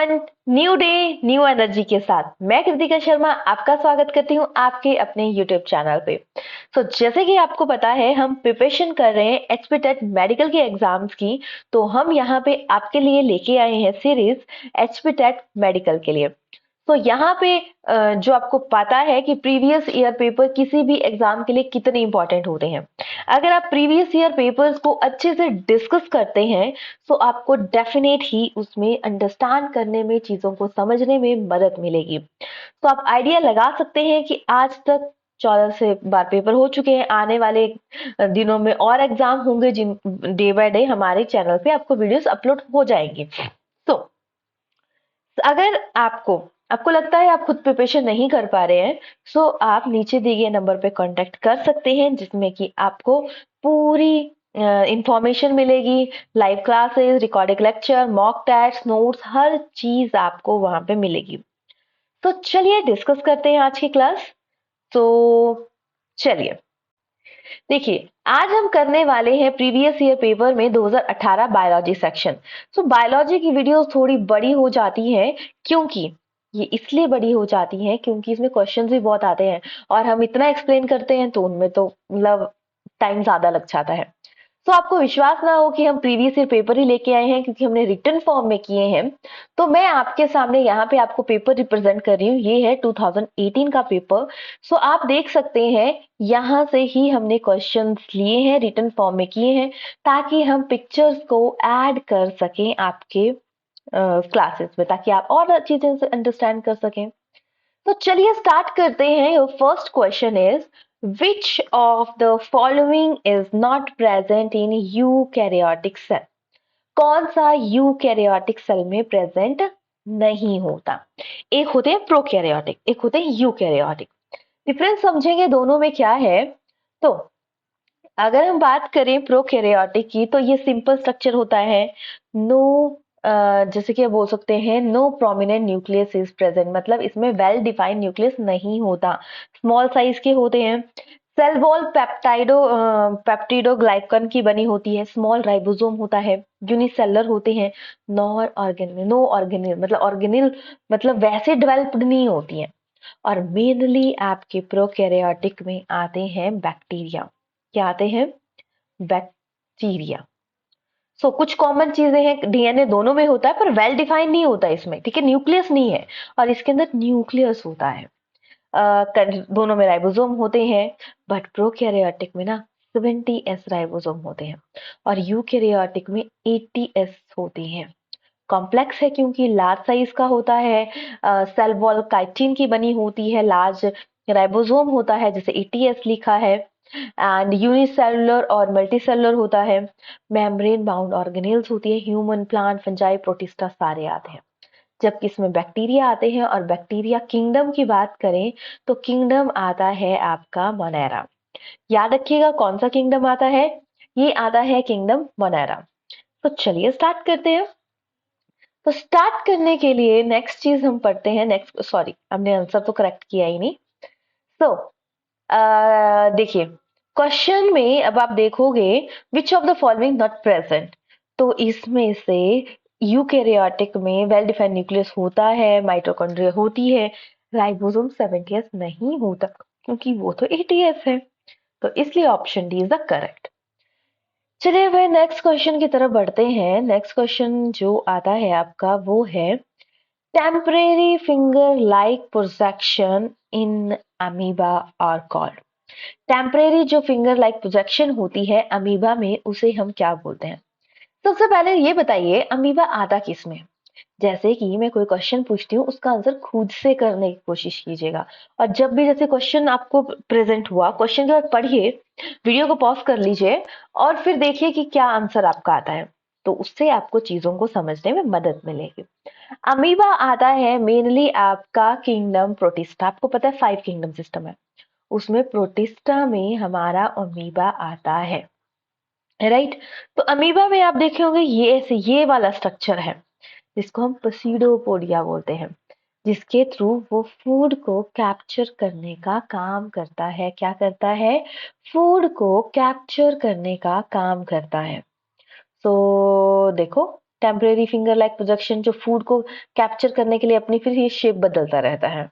Everyone, new day new energy के साथ मैं कृतिका शर्मा आपका स्वागत करती हूँ आपके अपने यूट्यूब चैनल पे। जैसे कि आपको पता है हम प्रिपरेशन कर रहे हैं एचपीटेट मेडिकल के एग्जाम्स की। तो हम यहाँ पे आपके लिए लेके आए हैं सीरीज एचपीटेट मेडिकल के लिए। तो यहाँ पे जो आपको पता है कि प्रीवियस ईयर पेपर किसी भी एग्जाम के लिए कितने इंपॉर्टेंट होते हैं। अगर आप प्रीवियस ईयर पेपर्स को अच्छे से डिस्कस करते हैं तो आपको डेफिनेट ही उसमें अंडरस्टैंड करने में, चीजों को समझने में मदद मिलेगी। तो आप आइडिया लगा सकते हैं कि आज तक 14 से बार पेपर हो चुके हैं। आने वाले दिनों में और एग्जाम होंगे जिन डे बाय डे हमारे चैनल पे आपको वीडियोस अपलोड हो जाएंगी। तो अगर आपको आपको लगता है आप खुद प्रिपरेशन नहीं कर पा रहे हैं तो आप नीचे दिए गए नंबर पे कांटेक्ट कर सकते हैं, जिसमें कि आपको पूरी इंफॉर्मेशन मिलेगी। Live classes, recorded lecture, mock test, notes, हर चीज आपको वहां पे मिलेगी। तो चलिए डिस्कस करते हैं आज की क्लास। तो चलिए देखिए, आज हम करने वाले हैं प्रीवियस ईयर पेपर में 2018 बायोलॉजी सेक्शन। बायोलॉजी की वीडियोस थोड़ी बड़ी हो जाती हैं, क्योंकि ये इसलिए बड़ी हो जाती हैं क्योंकि इसमें क्वेश्चंस भी बहुत आते हैं और हम इतना एक्सप्लेन करते हैं तो उनमें तो मतलब टाइम ज्यादा लग जाता है। तो आपको विश्वास ना हो कि हम प्रीवियस ईयर पेपर ही लेके आए हैं क्योंकि हमने रिटन फॉर्म में किए हैं। तो मैं आपके सामने यहाँ पे आपको पेपर रिप्रेजेंट कर रही हूँ। ये है 2018 का पेपर। आप देख सकते हैं यहाँ से ही हमने क्वेश्चंस लिए हैं, रिटन फॉर्म में किए हैं, ताकि हम पिक्चर्स को ऐड कर सकें आपके क्लासेस में, ताकि आप और चीजें से अंडरस्टैंड कर सकें। तो चलिए स्टार्ट करते हैं। Your first question is which of the following is not present in eukaryotic cell. कौन सा यूकैरियोटिक सेल में प्रेजेंट नहीं होता? एक होते हैं प्रोकैरियोटिक, एक होते हैं यूकैरियोटिक। डिफरेंस समझेंगे दोनों में क्या है। तो अगर हम बात करें प्रोकैरियोटिक की तो ये सिंपल स्ट्रक्चर होता है। नो जैसे कि बोल सकते हैं no prominent nucleus is present, मतलब इसमें वेल डिफाइंड न्यूक्लियस नहीं होता, स्मॉल साइज के होते हैं। सेल वॉल पेप्टिडोग्लाइकन की बनी होती है, स्मॉल राइबोसोम होता है, यूनिसेलुलर होते हैं, नॉर ऑर्गेनिल नो ऑर्गेनिल मतलब ऑर्गेनिल मतलब वैसे डेवलप्ड नहीं होती हैं। और मेनली आपके प्रोकैरियोटिक में आते हैं बैक्टीरिया। क्या आते हैं? बैक्टीरिया। कुछ कॉमन चीजें हैं, डीएनए दोनों में होता है पर वेल डिफाइंड नहीं होता इसमें, ठीक है, न्यूक्लियस नहीं है। और इसके अंदर न्यूक्लियस होता है। दोनों में राइबोसोम होते हैं, बट प्रोकैरियोटिक में ना 70s राइबोसोम होते हैं और यूकैरियोटिक में 80s होते हैं। कॉम्प्लेक्स है क्योंकि लार्ज साइज का होता है। सेल वॉल काइटिन की बनी होती है, लार्ज राइबोसोम होता है जैसे 80s लिखा है, एंड यूनिसेलुलर और मल्टीसेलुलर होता है। मेम्ब्रेन बाउंड ऑर्गेनेल्स होती है, ह्यूमन, प्लांट, फंजाई, प्रोटिस्टा सारे आते हैं। जबकि इसमें बैक्टीरिया आते हैं। और बैक्टीरिया किंगडम की बात करें तो किंगडम आता है आपका मोनेरा। याद रखिएगा कौन सा किंगडम आता है, ये आता है किंगडम मोनेरा। तो चलिए स्टार्ट करते हैं। तो स्टार्ट करने के लिए नेक्स्ट चीज हम पढ़ते हैं। नेक्स्ट, सॉरी हमने आंसर तो करेक्ट किया ही नहीं। तो देखिए क्वेश्चन में अब आप देखोगे विच of the following not present. तो इसमें से यूकैरियोटिक में वेल डिफाइंड न्यूक्लियस होता है, माइटोकॉन्ड्रिया होती है, राइबोसोम 70s नहीं होता क्योंकि वो तो 80s है। तो इसलिए option D is the correct. चलिए फिर नेक्स्ट क्वेश्चन की तरफ बढ़ते हैं। नेक्स्ट क्वेश्चन जो आता है आपका वो है temporary finger like projection in amoeba और कॉल्ड। टेम्परेरी जो फिंगर लाइक प्रोजेक्शन होती है अमीबा में, उसे हम क्या बोलते हैं? सबसे पहले ये बताइए अमीबा आता किस में। जैसे कि मैं कोई क्वेश्चन पूछती हूँ उसका आंसर खुद से करने की कोशिश कीजिएगा। और जब भी जैसे क्वेश्चन आपको प्रेजेंट हुआ, क्वेश्चन के बाद पढ़िए, वीडियो को पॉज कर लीजिए और फिर देखिए कि क्या आंसर आपका आता है। तो उससे आपको चीजों को समझने में मदद मिलेगी। अमीबा आता है मेनली आपका किंगडम प्रोटिस्टा। आपको पता है 5 किंगडम सिस्टम है, उसमें प्रोटिस्टा में हमारा अमीबा आता है, राइट। तो अमीबा में आप देखे होंगे ये ऐसे ये वाला स्ट्रक्चर है जिसको हम प्सीडोपोडिया बोलते हैं, जिसके थ्रू वो फूड को कैप्चर करने का काम करता है। क्या करता है? फूड को कैप्चर करने का काम करता है। देखो टेम्परेरी फिंगर लाइक प्रोजेक्शन, जो फूड को कैप्चर करने के लिए अपनी फिर ये शेप बदलता रहता है।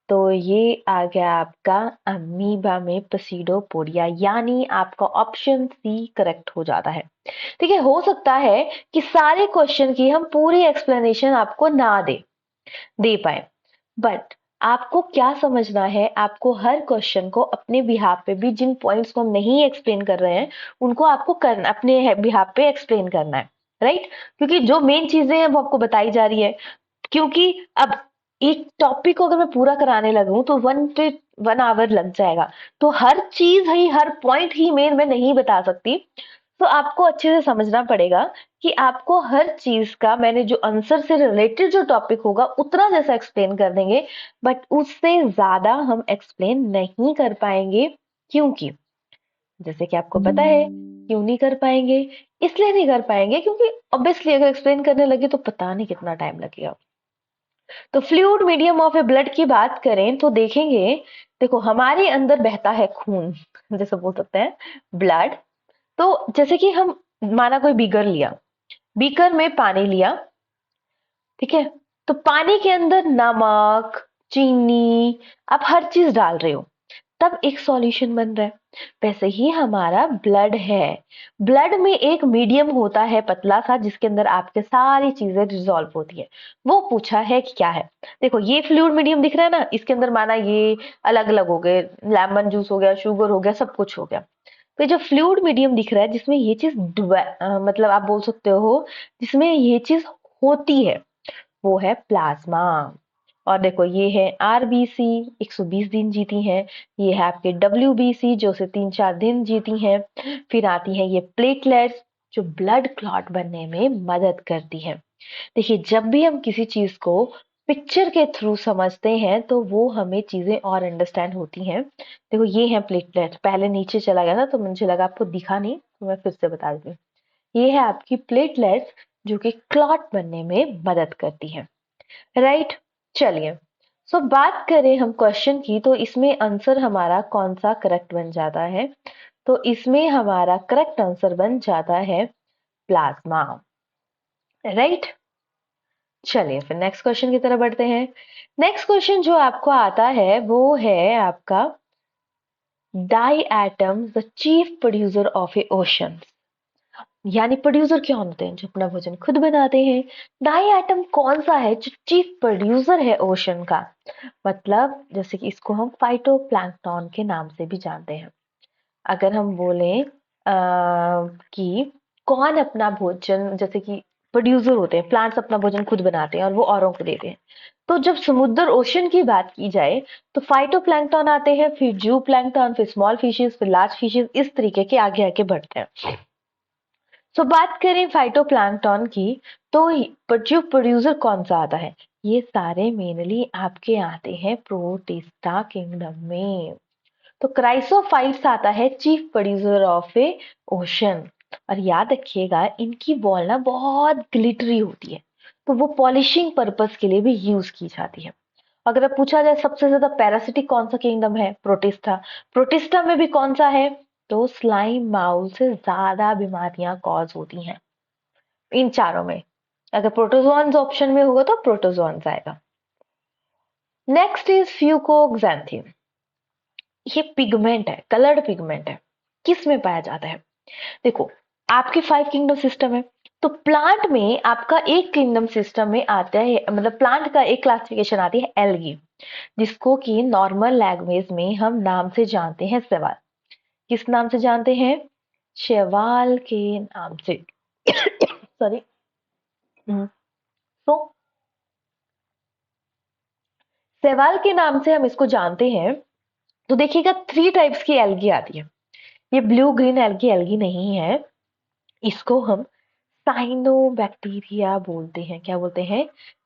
तो ये आ गया आपका अमीबा में प्सीडोपोडिया, यानी आपका ऑप्शन सी करेक्ट हो जाता है। ठीक है, हो सकता है कि सारे क्वेश्चन की हम पूरी एक्सप्लेनेशन आपको ना दे पाए, बट आपको क्या समझना है, आपको हर क्वेश्चन को अपने बिहाफ पे भी, जिन पॉइंट्स को हम नहीं एक्सप्लेन कर रहे हैं उनको आपको करना, अपने बिहाफ पे एक्सप्लेन करना है, राइट? क्योंकि जो मेन चीजें हैं वो आपको बताई जा रही है। क्योंकि अब एक टॉपिक को अगर मैं पूरा कराने लगूं तो 1 आवर लग जाएगा, तो हर चीज ही, हर पॉइंट ही मेन मैं नहीं बता सकती। तो आपको अच्छे से समझना पड़ेगा कि आपको हर चीज का, मैंने जो आंसर से रिलेटेड जो टॉपिक होगा उतना जैसा एक्सप्लेन कर देंगे, बट उससे ज्यादा हम एक्सप्लेन नहीं कर पाएंगे। क्योंकि जैसे कि आपको पता है क्यों नहीं कर पाएंगे, इसलिए नहीं कर पाएंगे क्योंकि ऑब्वियसली अगर एक्सप्लेन करने लगे तो पता नहीं कितना टाइम लगेगा। तो fluid medium of A blood की बात करें तो देखेंगे, देखो हमारे अंदर बहता है खून, जैसे बोल सकते हैं ब्लड। तो जैसे कि हम, माना कोई बीकर लिया, बीकर में पानी लिया, ठीक है, तो पानी के अंदर नमक, चीनी, आप हर चीज डाल रहे हो, तब एक सॉल्यूशन बन रहा है। वैसे ही हमारा ब्लड है, ब्लड में एक मीडियम होता है पतला सा, जिसके अंदर आपके सारी चीजें डिसॉल्व होती है। वो पूछा है कि क्या है। देखो ये फ्लूइड मीडियम दिख रहा है ना, इसके अंदर माना ये अलग अलग हो गए, लेमन जूस हो गया, शुगर हो गया, सब कुछ हो गया। तो जो फ्लूइड मीडियम दिख रहा है जिसमें ये चीज मतलब आप बोल सकते हो जिसमें ये चीज होती है, वो है प्लाज्मा। और देखो ये है आरबीसी, 120 दिन जीती हैं। ये है आपके डब्ल्यूबीसी, जो से 3-4 दिन जीती हैं। फिर आती है ये प्लेटलेट्स, जो ब्लड क्लॉट बनने में मदद करती है। देखिए जब भी हम किसी चीज को पिक्चर के थ्रू समझते हैं तो वो हमें चीजें और अंडरस्टैंड होती हैं। देखो ये है प्लेटलेट, पहले नीचे चला गया था तो मुझे लगा आपको दिखा नहीं, तो मैं फिर से बता दूं। ये है आपकी प्लेटलेट्स, जो कि क्लॉट बनने में मदद करती है, राइट? चलिए, सो बात करें हम क्वेश्चन की, तो इसमें आंसर हमारा कौन सा करेक्ट बन जाता है? तो इसमें हमारा करेक्ट आंसर बन जाता है प्लाज्मा, राइट? चलिए फिर नेक्स्ट क्वेश्चन की तरफ बढ़ते हैं। नेक्स्ट क्वेश्चन जो आपको आता है वो है आपका, diatoms the chief producer of a ocean. यानी प्रोड्यूसर क्या होते हैं? जो अपना भोजन खुद बनाते हैं। डाई एटम कौन सा है जो चीफ प्रोड्यूसर है ओशन का? मतलब जैसे कि इसको हम फाइटोप्लैंक्टन के नाम से भी जानते हैं। अगर हम बोलें कि कौन अपना भोजन, जैसे कि प्रोड्यूसर होते हैं, प्लांट्स अपना भोजन खुद बनाते हैं और वो औरों को देते हैं। तो जब समुद्र ओशन की बात की जाए तो फाइटोप्लैंक्टन आते हैं, फिर जू प्लैंक्टन, फिर स्मॉल फिशेस, फिर लार्ज फिशेस, इस तरीके के आगे आगे बढ़ते हैं। सो बात करें फाइटोप्लैंक्टन की, तो जो प्रोड्यूसर कौन सा आता है? ये सारे मेनली आपके आते हैं प्रोटिस्टा किंगडम में। तो क्राइसोफाइट्स आता है chief producer of a ocean. और याद रखिएगा इनकी बॉल ना बहुत ग्लिटरी होती है, तो वो पॉलिशिंग पर्पस के लिए भी यूज की जाती है। अगर अब पूछा जाए सबसे ज्यादा पैरासिटिक कौन सा किंगडम है? प्रोटिस्टा। प्रोटिस्टा में भी कौन सा है? तो स्लाइम माउल से ज्यादा बीमारियां कॉज होती हैं इन चारों में। अगर प्रोटोजोन्स ऑप्शन में होगा तो प्रोटोजोन्स आएगा। Next is fucoxanthin. ये पिगमेंट है, कलर्ड पिगमेंट है। किस में पाया जाता है? देखो आपके 5 किंगडम सिस्टम है, तो प्लांट में आपका एक किंगडम सिस्टम में आता है, मतलब प्लांट का एक क्लासिफिकेशन आती है एल्गी, जिसको कि नॉर्मल लैंग्वेज में हम नाम से जानते हैं शैवाल। किस नाम से जानते हैं? शैवाल के नाम से। सॉरी। तो शैवाल के नाम से हम इसको जानते हैं। तो देखिएगा 3 टाइप्स की एल्गी आती है। ये ब्लू ग्रीन एल्गी एल्गी नहीं है, इसको हम साइनोबैक्टीरिया बोलते हैं। क्या बोलते हैं?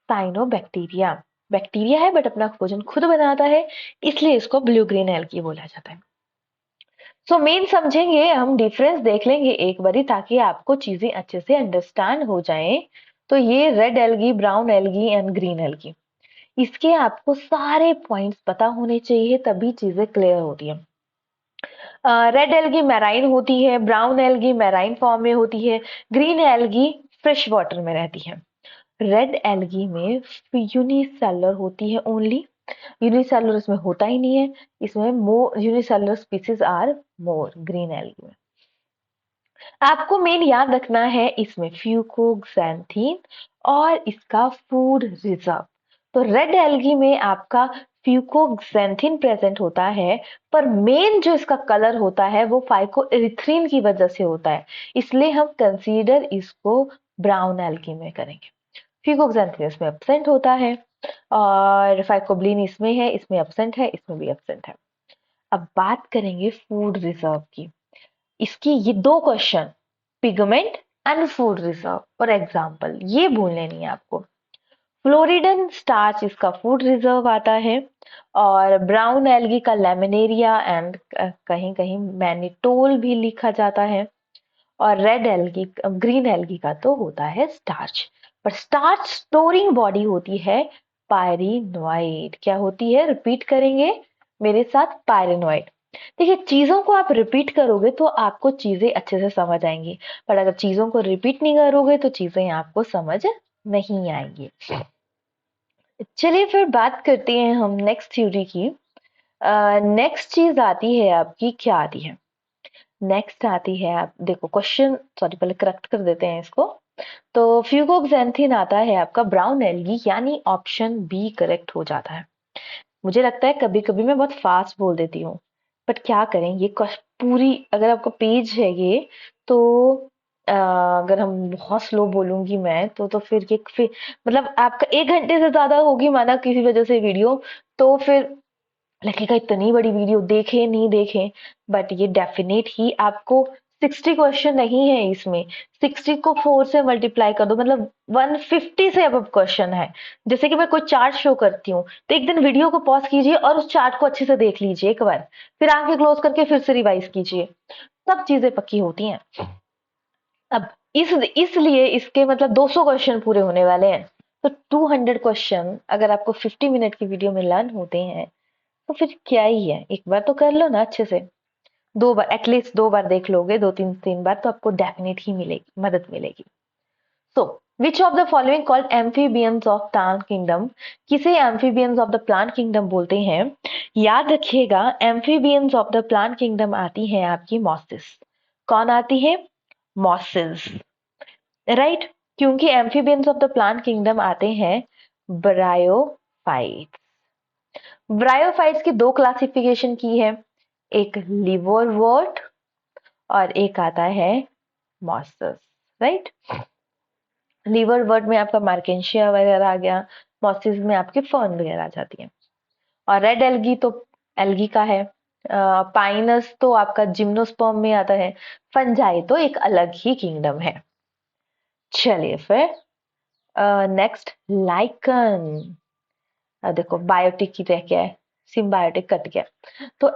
साइनोबैक्टीरिया। बैक्टीरिया है बट अपना भोजन खुद बनाता है, इसलिए इसको ब्लू ग्रीन एल्गी बोला जाता है। सो मेन समझेंगे हम, डिफरेंस देख लेंगे एक बारी ताकि आपको चीजें अच्छे से अंडरस्टैंड हो जाएं। तो ये red algae, brown algae and green algae, इसके आपको सारे पॉइंट्स पता होने चाहिए, तभी चीजें क्लियर होती है। रेड एल्गी मैराइन होती है, ब्राउन एल्गी मैराइन फॉर्म में होती है, ग्रीन एल्गी फ्रेश वाटर में रहती हैं। रेड एल्गी में यूनिसेलुलर होती है ओनली, यूनिसेलुलर इसमें होता ही नहीं है, इसमें more unicellular species are more green algae में। आपको मेन याद रखना है इसमें फ्यूकोक्सैंथीन और इसका फूड रिजर्व। तो रेड एल्गी में आपका फ्यूकोक्सैंथीन प्रेजेंट होता है, पर मेन जो इसका कलर होता है वो फाइकोएरिथ्रिन की वजह से होता है, इसलिए हम कंसीडर इसको ब्राउन एल्गी में करेंगे। फ्यूकोक्सैंथीन इसमें एब्सेंट होता है और फाइकोब्लिन इसमें है, इसमें एब्सेंट है, इसमें भी एब्सेंट है। अब बात करेंगे फूड रिजर्व की। इसकी ये दो question, pigment and food reserve और एग्जाम्पल, ये भूलने नहीं है आपको। फ्लोरिडन स्टार्च इसका फूड रिजर्व आता है और ब्राउन एल्गी का लेमिनेरिया एंड कहीं कहीं मैनिटोल भी लिखा जाता है, और रेड एल्गी ग्रीन एल्गी का तो होता है स्टार्च। पर स्टार्च स्टोरिंग बॉडी होती है पायरिनोइड। क्या होती है, रिपीट करेंगे मेरे साथ, पायरिनोइड। देखिए, चीजों को आप रिपीट करोगे तो आपको चीजें अच्छे से समझ आएंगी, पर अगर चीजों को रिपीट नहीं करोगे तो चीजें आपको समझ नहीं आएंगी। चलिए फिर बात करते हैं हम नेक्स्ट थ्योरी की। नेक्स्ट चीज आती है आपकी, क्या आती है नेक्स्ट आती है, आप देखो क्वेश्चन, सॉरी पहले करेक्ट कर देते हैं इसको। तो फ्यूकोक्सैंथीन आता है आपका ब्राउन एल्गी, यानी ऑप्शन बी करेक्ट हो जाता है। मुझे लगता है कभी कभी मैं बहुत फास्ट बोल देती हूँ, बट क्या करें, ये पूरी अगर आपका पेज है ये, तो अगर हम बहुत स्लो बोलूंगी मैं तो फिर मतलब आपका 1 घंटे से ज्यादा होगी माना किसी वजह से वीडियो, तो फिर लगेगा इतनी बड़ी वीडियो देखें नहीं देखें। बट ये डेफिनेट ही आपको 60 क्वेश्चन नहीं है इसमें, 60 को 4 से मल्टीप्लाई कर दो, मतलब 150 से अब क्वेश्चन है। जैसे कि मैं कोई चार्ट शो करती हूँ, तो एक दिन वीडियो को पॉज कीजिए और उस चार्ट को अच्छे से देख लीजिए एक बार, फिर आंखें क्लोज करके फिर से रिवाइज कीजिए, तब चीजें पक्की होती हैं। अब इसलिए इसके मतलब 200 क्वेश्चन पूरे होने वाले हैं, तो 200 क्वेश्चन अगर आपको 50 मिनट की वीडियो में लर्न होते हैं तो फिर क्या ही है, एक बार तो कर लो ना अच्छे से, 2 बार एटलीस्ट 2 बार देख लोगे, 2 3 बार तो आपको डेफिनेट ही मिलेगी, मदद मिलेगी। So which of the following called amphibians of plant kingdom, किसे amphibians of the plant kingdom बोलते हैं? याद रखिएगा, amphibians of the plant kingdom आती है आपकी मॉसिस। कौन आती है? Mosses, right. क्योंकि amphibians of the plant kingdom आते हैं ब्रायोफाइट। ब्रायोफाइट्स की दो क्लासिफिकेशन की है, एक लिवरवर्ट और एक आता है मॉसस, राइट। लिवरवर्ट में आपका मार्केंशिया वगैरह आ गया, मॉसिस में आपके फर्न वगैरह आ जाती है। और रेड एल्गी तो एल्गी का है, पाइनस तो आपका जिम्नोस्पर्म में आता है, फंजाई तो एक अलग ही किंगडम है। चलिए फिर नेक्स्ट, लाइकन। देखो बायोटिक की रह गया है, सिम्बायोटिक कट गया, तो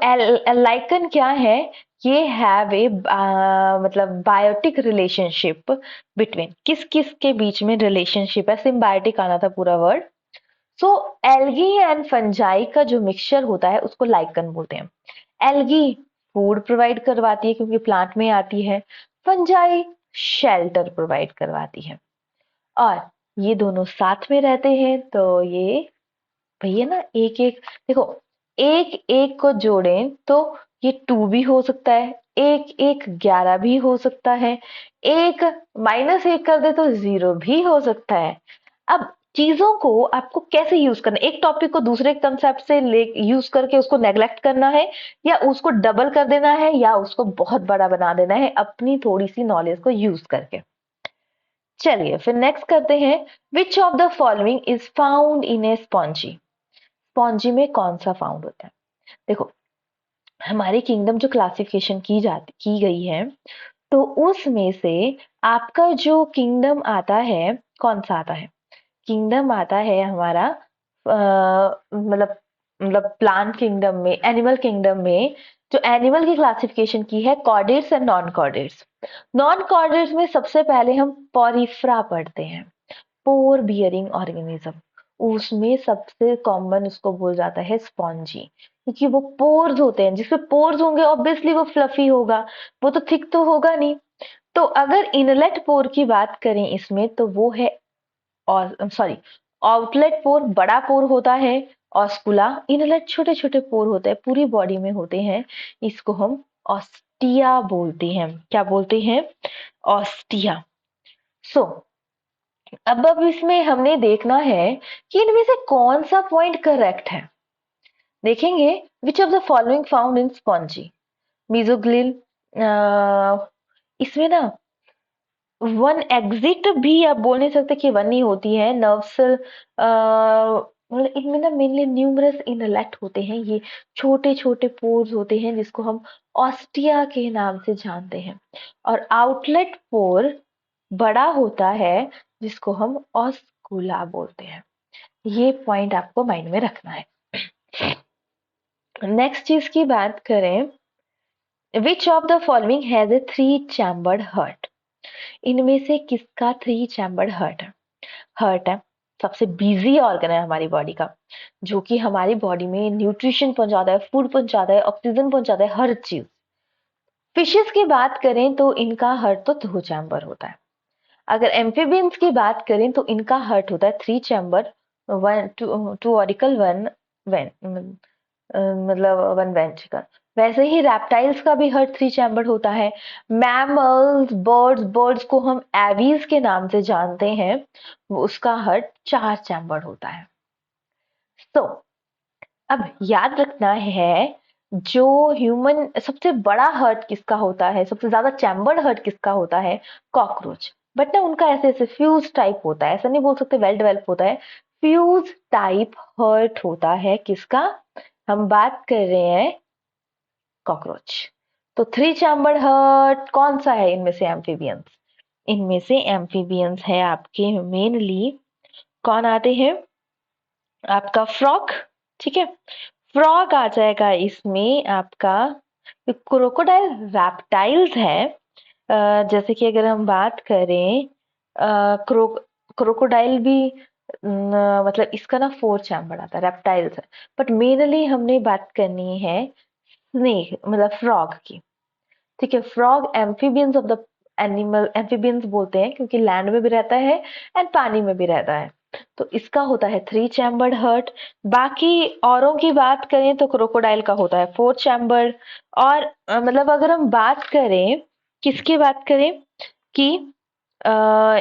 लाइकन क्या है? ये हैव ए मतलब बायोटिक रिलेशनशिप बिटवीन, किस किस के बीच में रिलेशनशिप है, सिम्बायोटिक आना था पूरा word. So algae and fungi का जो मिक्सचर होता है उसको लाइकन बोलते हैं। एल्गी फूड प्रोवाइड करवाती है क्योंकि प्लांट में आती है, फंजाई शेल्टर प्रोवाइड करवाती है, और ये दोनों साथ में रहते हैं तो ये भैया ना एक एक, देखो एक एक को जोड़ें तो ये 2 भी हो सकता है, एक एक 11 भी हो सकता है, एक -1 कर दे तो 0 भी हो सकता है। अब चीजों को आपको कैसे यूज करना है, एक टॉपिक को दूसरे कंसेप्ट से ले यूज करके उसको नेग्लेक्ट करना है, या उसको डबल कर देना है, या उसको बहुत बड़ा बना देना है अपनी थोड़ी सी नॉलेज को यूज करके। चलिए फिर नेक्स्ट करते हैं, विच of the following is found in A spongy. Spongy में कौन सा फाउंड होता है? देखो, हमारी किंगडम जो क्लासिफिकेशन की गई है, तो उसमें से आपका जो किंगडम आता है, कौन सा आता है? किंगडम आता है हमारा मतलब प्लांट किंगडम में, एनिमल किंगडम में जो एनिमल की क्लासिफिकेशन की है, chordates and non chordates. Non chordates में सबसे पहले हम पॉरीफ्रा पढ़ते हैं, पोर बियरिंग ऑर्गेनिज्म। उसमें सबसे कॉमन उसको बोल जाता है स्पॉन्जी, क्योंकि वो पोर्स होते हैं, जिसपे पोर्स होंगे ऑब्वियसली वो फ्लफी होगा, वो तो थिक तो होगा नहीं। तो अगर इनलेट पोर की बात करें इसमें तो वो है, और सॉरी, आउटलेट पोर बड़ा पोर होता है ऑस्कुला, इनलेट छोटे छोटे पोर होते हैं, पूरी बॉडी में होते हैं, इसको हम ऑस्टिया बोलते हैं। क्या बोलते हैं? ऑस्टिया। सो अब इसमें हमने देखना है कि इनमें से कौन सा पॉइंट करेक्ट है। देखेंगे, which of the following found in spongy, mesoglea, इसमें ना वन एग्जिट भी आप बोल नहीं सकते कि वन ही होती है, नर्व सेल, मतलब इनमें ना मेनली न्यूमरस इनलेट होते हैं, ये छोटे छोटे पोर्स होते हैं जिसको हम ऑस्टिया के नाम से जानते हैं, और आउटलेट पोर बड़ा होता है जिसको हम ऑस्कुला बोलते हैं। ये पॉइंट आपको माइंड में रखना है। नेक्स्ट चीज की बात करें, विच of the following has a 3 chambered heart, इनमें से किसका 3 चैम्बर्ड हार्ट है? सबसे बिजी ऑर्गन है हमारी बॉडी का, जो कि हमारी बॉडी में न्यूट्रिशन पहुंचाता है, फूड पहुंचाता है, ऑक्सीजन पहुंचाता है, हर चीज। फिशेस की बात करें तो इनका हार्ट तो 2 चैम्बर होता है। अगर एम्फीबियंस की बात करें तो इनका हार्ट होता है 3 chamber, one two auricle, one vein, मतलब वन वेंट्रिकल। वैसे ही रैप्टाइल्स का भी हार्ट 3 चैम्बर होता है। मैमल्स, बर्ड्स को हम एवीज के नाम से जानते हैं, उसका हार्ट 4 चैम्बर होता है। तो अब याद रखना है, जो ह्यूमन सबसे बड़ा हार्ट किसका होता है, सबसे ज्यादा चैम्बर्ड हार्ट किसका होता है? कॉकरोच। बट ना उनका ऐसे ऐसे फ्यूज टाइप होता है, ऐसा नहीं बोल सकते वेल डेवलप होता है, फ्यूज टाइप हार्ट होता है किसका? हम बात कर रहे हैं कॉकरोच। तो 3 चैम्बर्ड हार्ट कौन सा है इनमें से? एम्फीबियंस। इनमें से एम्फीबियंस है आपके मेनली, कौन आते हैं? आपका फ्रॉग, ठीक है, फ्रॉग आ जाएगा इसमें आपका। क्रोकोडाइल रैप्टाइल्स है, जैसे कि अगर हम बात करें क्रो क्रोकोडाइल भी मतलब इसका ना 4 चैम्बर आता है, रेप्टाइल्स है। बट मेनली हमने बात करनी है स्नेक मतलब फ्रॉग की, ठीक है। Frog amphibians of the animal, amphibians बोलते हैं क्योंकि लैंड में भी रहता है एंड पानी में भी रहता है। तो इसका होता है 3 चैम्बर्ड हर्ट। बाकी औरों की बात करें तो क्रोकोडाइल का होता है 4 चैम्बर। और मतलब अगर हम बात करें, किसकी बात करें कि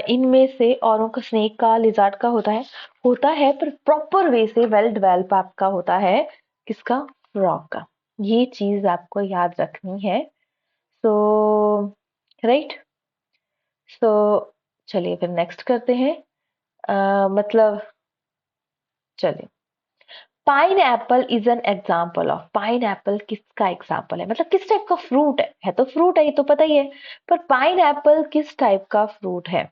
इनमें से औरों का, स्नेक का, लिजार्ड का होता है पर प्रॉपर वे से वेल डेवलप आपका होता है किसका? फ्रॉग का। ये चीज आपको याद रखनी है। सो राइट, सो चलिए फिर नेक्स्ट करते हैं। मतलब चलिए, pine Apple is an example of, pine Apple किसका एग्जाम्पल है, मतलब किस टाइप का फ्रूट है तो फ्रूट है, ये तो पता ही है, पर पाइन एप्पल किस टाइप का फ्रूट है?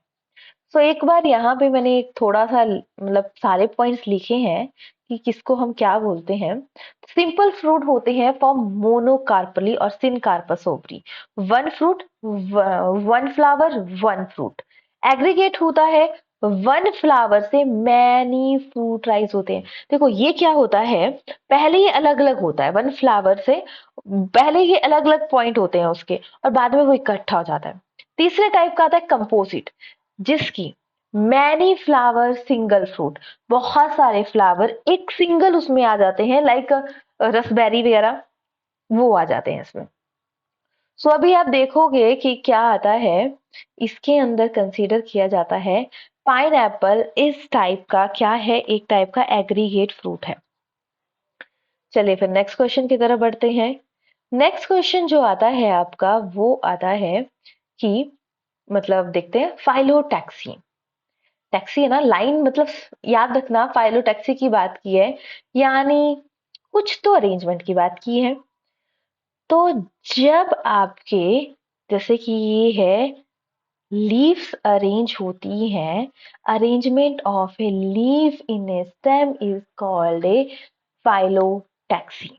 सो एक बार यहाँ पे मैंने एक थोड़ा सा मतलब सारे पॉइंट्स लिखे हैं कि किसको हम क्या बोलते हैं। सिंपल फ्रूट होते हैं फॉर्म मोनोकार्पली और syncarpous ovary, one fruit, one flower, one fruit. Aggregate होता है, वन फ्लावर से मैनी फ्रूट राइज होते हैं। देखो ये क्या होता है, पहले ये अलग अलग होता है, वन फ्लावर से पहले ये अलग अलग पॉइंट होते हैं उसके, और बाद में वो इकट्ठा हो जाता है। तीसरे टाइप का आता है कंपोजिट, जिसकी मैनी फ्लावर सिंगल फ्रूट, बहुत सारे फ्लावर एक सिंगल उसमें आ जाते हैं, लाइक रसबेरी वगैरह वो आ जाते हैं इसमें। सो अभी आप देखोगे कि क्या आता है, इसके अंदर कंसीडर किया जाता है पाइन एप्पल इस टाइप का क्या है, एक टाइप का एग्रीगेट फ्रूट है। चलिए फिर नेक्स्ट क्वेश्चन की तरफ बढ़ते हैं। नेक्स्ट क्वेश्चन जो आता है आपका वो आता है कि मतलब देखते हैं फाइलोटैक्सी। टैक्सी है ना, लाइन मतलब याद रखना, फाइलोटैक्सी की बात की है, यानी कुछ तो अरेंजमेंट की बात की है। तो जब आपके जैसे कि ये है लीव्स अरेंज होती हैं, arrangement of a leaf in a stem is called a phyllotaxy.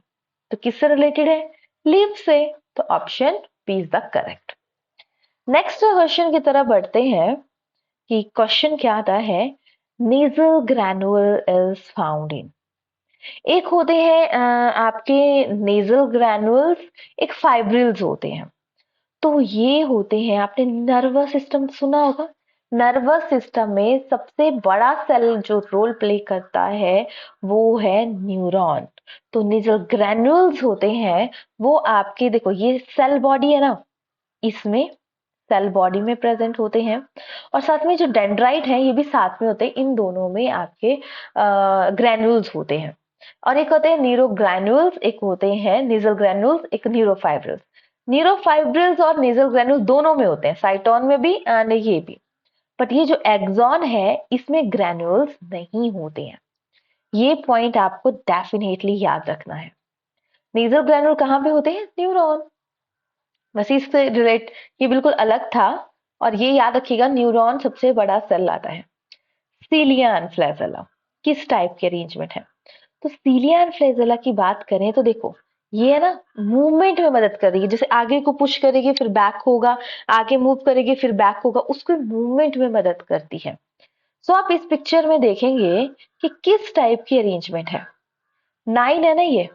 तो किससे रिलेटेड है? लीफ से। तो option B is the correct. Next question की तरफ बढ़ते हैं कि क्वेश्चन क्या आता है, nasal granule is found in. एक होते हैं आपके नेजल ग्रैनुअल्स, एक फाइब्रिल्स होते हैं। तो ये होते हैं, आपने नर्वस सिस्टम सुना होगा। नर्वस सिस्टम में सबसे बड़ा सेल जो रोल प्ले करता है वो है न्यूरॉन। तो नेजल ग्रैन्यूल्स होते हैं वो आपके, देखो ये सेल बॉडी है ना, इसमें सेल बॉडी में प्रेजेंट होते हैं, और साथ में जो डेंड्राइट है ये भी साथ में होते हैं। इन दोनों में आपके ग्रैन्यूल्स होते हैं, और एक होते हैं न्यूरोग्रैन्यूल्स, एक होते हैं नेजल ग्रैन्यूल्स, एक न्यूरोफाइब्रिल्स। न्यूरोफाइब्रिल्स और नेजल ग्रैन्यूल्स दोनों में होते हैं, साइटोन में भी एंड ये भी। बट ये जो एक्सॉन है इसमें ग्रैन्यूल्स नहीं होते हैं। ये पॉइंट आपको डेफिनेटली याद रखना है। नेजल ग्रैन्यूल कहाँ पे होते हैं? न्यूरॉन। बस इससे रिलेट, ये बिल्कुल अलग था। और ये याद रखिएगा, न्यूरॉन सबसे बड़ा सेल आता है। सीलिया एंड फ्लैजेला किस टाइप की अरेंजमेंट है? तो सीलिया एंड फ्लैजेला की बात करें तो देखो, ये है ना मूवमेंट में मदद कर रही है, जैसे आगे को पुश करेगी फिर बैक होगा, आगे मूव करेगी फिर बैक होगा, उसको मूवमेंट में मदद करती है। सो आप इस पिक्चर में देखेंगे कि किस टाइप की अरेंजमेंट है। 9 है ना ये,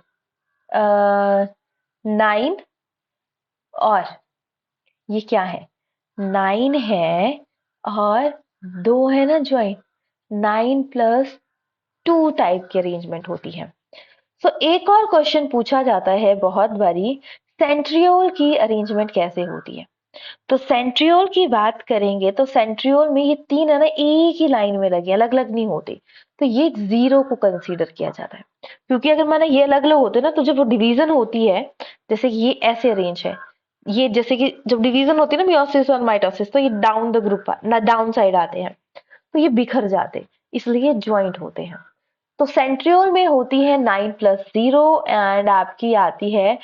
9, और ये क्या है? 9 है और 2 है ना ज्वाइंट, 9+2 टाइप की अरेंजमेंट होती है। सो एक और क्वेश्चन पूछा जाता है बहुत बारी, सेंट्रियोल की अरेंजमेंट कैसे होती है? तो सेंट्रियोल की बात करेंगे तो सेंट्रियोल में ये 3 है ना एक ही लाइन में लगे, अलग अलग नहीं होते। तो ये 0 को कंसीडर किया जाता है, क्योंकि अगर माना ये अलग अलग होते ना तो जब वो डिवीजन होती है, जैसे कि ये ऐसे अरेंज है, ये जैसे कि जब डिवीजन होती है ना मियोसिस और माइटोसिस, तो ये डाउन द ग्रुप ना डाउन साइड आते हैं, तो ये बिखर जाते, इसलिए ज्वाइंट होते हैं। तो सेंट्रियोल में होती है 9+0, एंड आपकी आती है